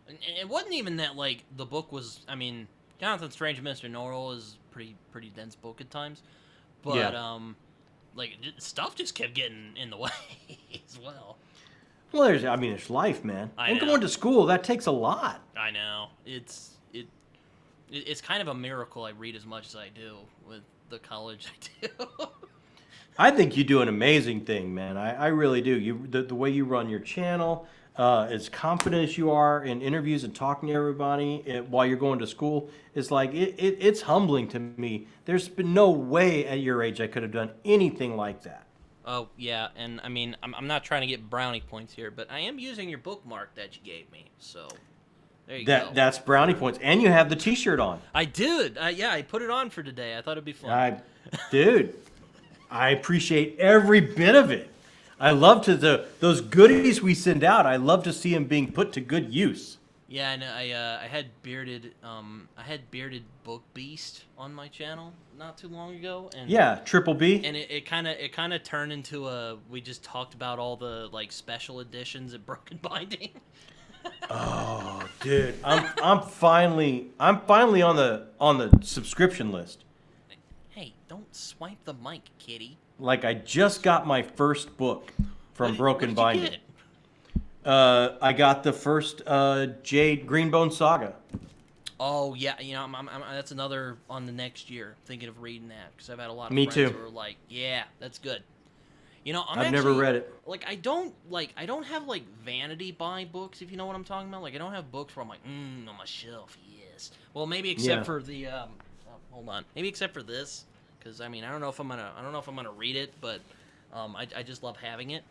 it wasn't even that like the book was. I mean, Jonathan Strange Mr Norrell is pretty dense book at times, but like stuff just kept getting in the way as well. Well, there's life, man. And know. Going to school, that takes a lot. I know. It's kind of a miracle I read as much as I do with the college I do. I think you do an amazing thing, man. I really do. The way you run your channel, as confident as you are in interviews and talking to everybody while you're going to school, is like it's humbling to me. There's been no way at your age I could have done anything like that. Oh, yeah, and I mean, I'm not trying to get brownie points here, but I am using your bookmark that you gave me, so there you go. That's brownie points, and you have the T-shirt on. I did. Yeah, I put it on for today. I thought it'd be fun. Dude, I appreciate every bit of it. I love those goodies we send out. I love to see them being put to good use. Yeah, and I had bearded Book Beast on my channel not too long ago, and yeah, Triple B. And it kind of turned into we just talked about all the like special editions at Broken Binding. Oh, dude, I'm finally on the subscription list. Hey, don't swipe the mic, kitty. Like I just got my first book from Broken Binding. You get? I got the first Jade Greenbone Saga. Oh yeah, I'm that's another on the next year. Thinking of reading that because I've had a lot of Me friends too. who are like, yeah, that's good. I've never read it. Like I don't have like vanity buy books, if you know what I'm talking about. Like I don't have books where I'm like, on my shelf, yes. Well, maybe except for the hold on, maybe except for this, because I mean I don't know if I'm gonna read it, but I just love having it.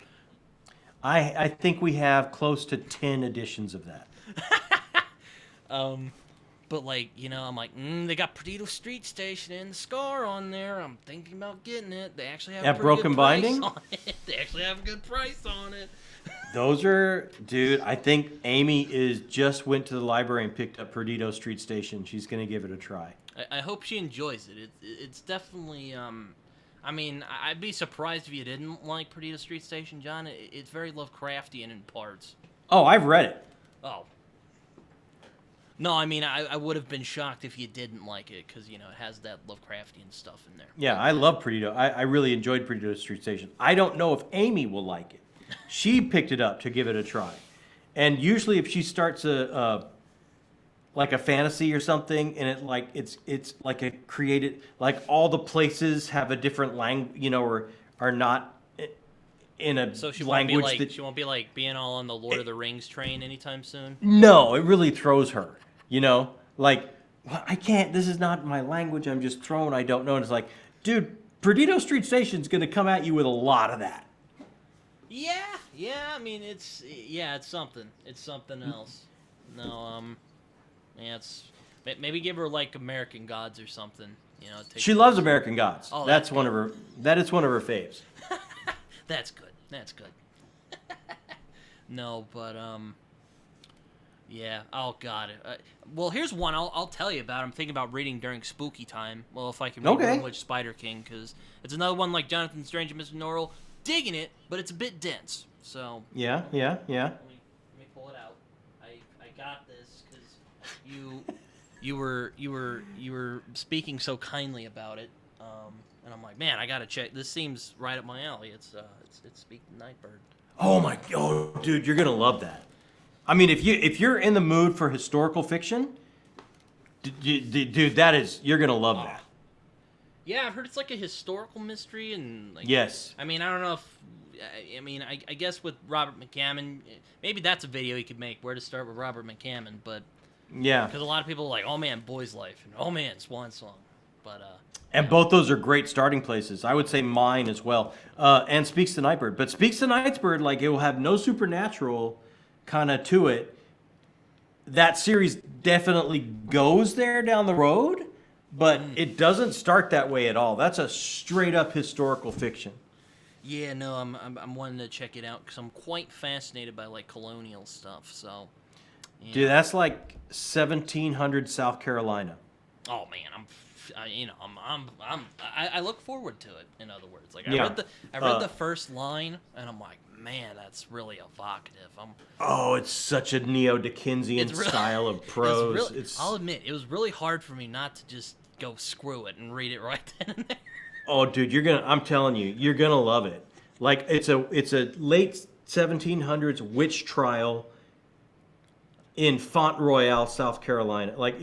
I think we have close to 10 editions of that. But like, I'm like, they got Perdido Street Station and the Scar on there. I'm thinking about getting it. They actually have a pretty Broken good price Binding? on it. They actually have a good price on it. Those are, dude, I think Amy just went to the library and picked up Perdido Street Station. She's going to give it a try. I hope she enjoys it. It's definitely, I mean, I'd be surprised if you didn't like Perdido Street Station, John. It's very Lovecraftian in parts. Oh, I've read it. Oh. No, I mean, I would have been shocked if you didn't like it, because, it has that Lovecraftian stuff in there. Yeah, I love Perdido. I really enjoyed Perdido Street Station. I don't know if Amy will like it. She picked it up to give it a try. And usually if she starts like a fantasy or something, and it's like a created, like all the places have a different language, or are not in a so she language won't be like, that... she won't be like being all on the Lord of the Rings train anytime soon? No, it really throws her, like, well, I can't, this is not my language, I'm just thrown, I don't know. And it's like, dude, Perdido Street Station's going to come at you with a lot of that. Yeah, I mean, it's something. It's something else. No, yeah, maybe give her like American Gods or something. She loves American Gods. Oh, that is one of her faves. That's good. That's good. No, but yeah. Oh God. Well, here's one I'll tell you about. I'm thinking about reading during spooky time. Well, if I can read English Spider King, because it's another one like Jonathan Strange Mr Norrell. Digging it, but it's a bit dense. So yeah. Let me pull it out. I got this because you were speaking so kindly about it, and I'm like, man, I gotta check. This seems right up my alley. It's Speak the Nightbird. Oh, dude, you're gonna love that. I mean, if you're in the mood for historical fiction, dude, you're gonna love that. Yeah, I've heard it's like a historical mystery, and like, yes. I mean, I don't know if, I guess with Robert McCammon, maybe that's a video you could make, where to start with Robert McCammon, but yeah, because a lot of people are like, oh man, Boy's Life, and oh man, Swan Song, but and both those are great starting places. I would say mine as well, and Speaks the Nightbird, but Speaks the Nightbird, like, it will have no supernatural kind of to it. That series definitely goes there down the road. But it doesn't start that way at all. That's a straight up historical fiction. Yeah, no, I'm wanting to check it out because I'm quite fascinated by like colonial stuff. So, yeah. Dude, that's like 1700 South Carolina. Oh man, I look forward to it. In other words, like I read the first line and I'm like, man, that's really evocative. It's such a neo-Dickensian style of prose. I'll admit, it was really hard for me not to just go screw it and read it right then and there. Oh, dude, I'm telling you, you're gonna love it. Like, it's a late 1700s witch trial in Font Royal, South Carolina. Like,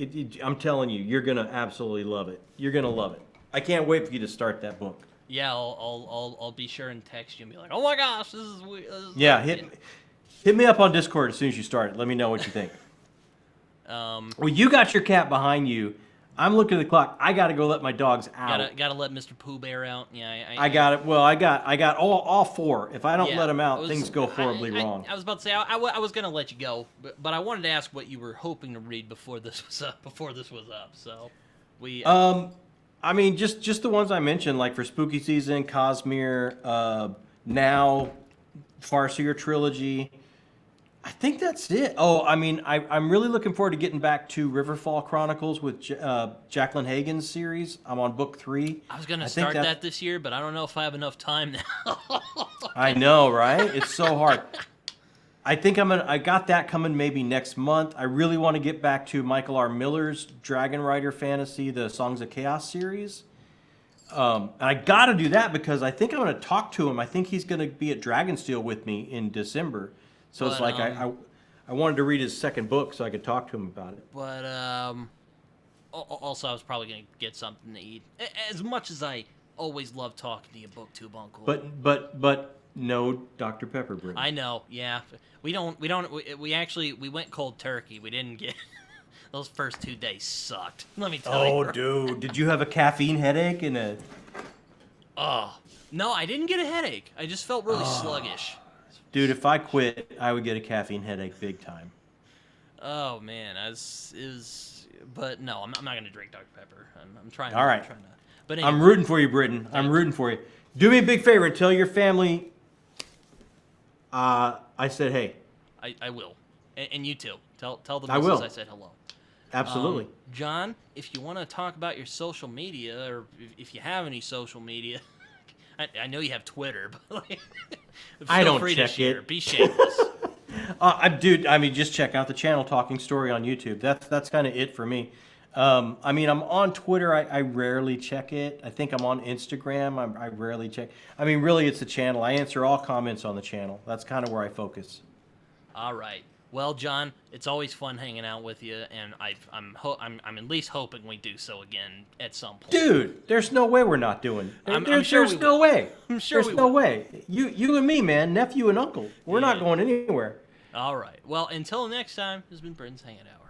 I'm telling you, you're gonna absolutely love it. You're gonna love it. I can't wait for you to start that book. Yeah, I'll be sure and text you and be like, oh my gosh, this is weird. Yeah, hit me up on Discord as soon as you start it. Let me know what you think. Well, you got your cat behind you. I'm looking at the clock. I gotta go let my dogs out. Gotta let Mr. Pooh Bear out. Yeah, I got it. Well, I got all four. If I don't let them out, things go horribly wrong. I was about to say I was gonna let you go, but I wanted to ask what you were hoping to read before this was up. So we. I mean, just the ones I mentioned, like for spooky season, Cosmere, now, Farseer trilogy. I think that's it. Oh, I mean, I'm really looking forward to getting back to Riverfall Chronicles with Jacqueline Hagan's series. I'm on book 3. I was gonna start that this year, but I don't know if I have enough time now. I know, right? It's so hard. I think I got that coming maybe next month. I really want to get back to Michael R. Miller's Dragon Rider fantasy, the Songs of Chaos series. And I got to do that because I think I'm going to talk to him. I think he's going to be at Dragonsteel with me in December. So it's like I wanted to read his second book so I could talk to him about it. But also I was probably going to get something to eat. As much as I always love talking to you, BookTube Uncle. But no Dr. Pepper, Britton. I know, yeah. We went cold turkey. We didn't get those first 2 days sucked. Let me tell you. Oh, dude, did you have a caffeine headache and a? Oh, no, I didn't get a headache. I just felt really sluggish. Dude, if I quit, I would get a caffeine headache big time. Oh man, but no, I'm not gonna drink Dr Pepper. I'm trying. All right. I'm trying to. But anyway, I'm rooting for you, Britton. I'm rooting for you. Do me a big favor and tell your family. I said hey. I will, and you too. Tell the I missus will. I said hello. Absolutely. John, if you want to talk about your social media, or if you have any social media, I know you have Twitter, but like, I don't free check to share. it. Be shameless. Dude, I mean, just check out the channel Talking Story on YouTube. That's kind of it for me. I mean, I'm on Twitter. I rarely check it. I think I'm on Instagram. I rarely check. I mean, really, it's the channel. I answer all comments on the channel. That's kind of where I focus. All right. Well, John, it's always fun hanging out with you, and I'm at least hoping we do so again at some point. Dude, there's no way we're not doing. I'm There's sure we no will. way. I'm sure there's we no will. way. You and me, man, nephew and uncle. We're not Yeah. going anywhere. All right. Well, until next time, this has been Britton's Hanging Out.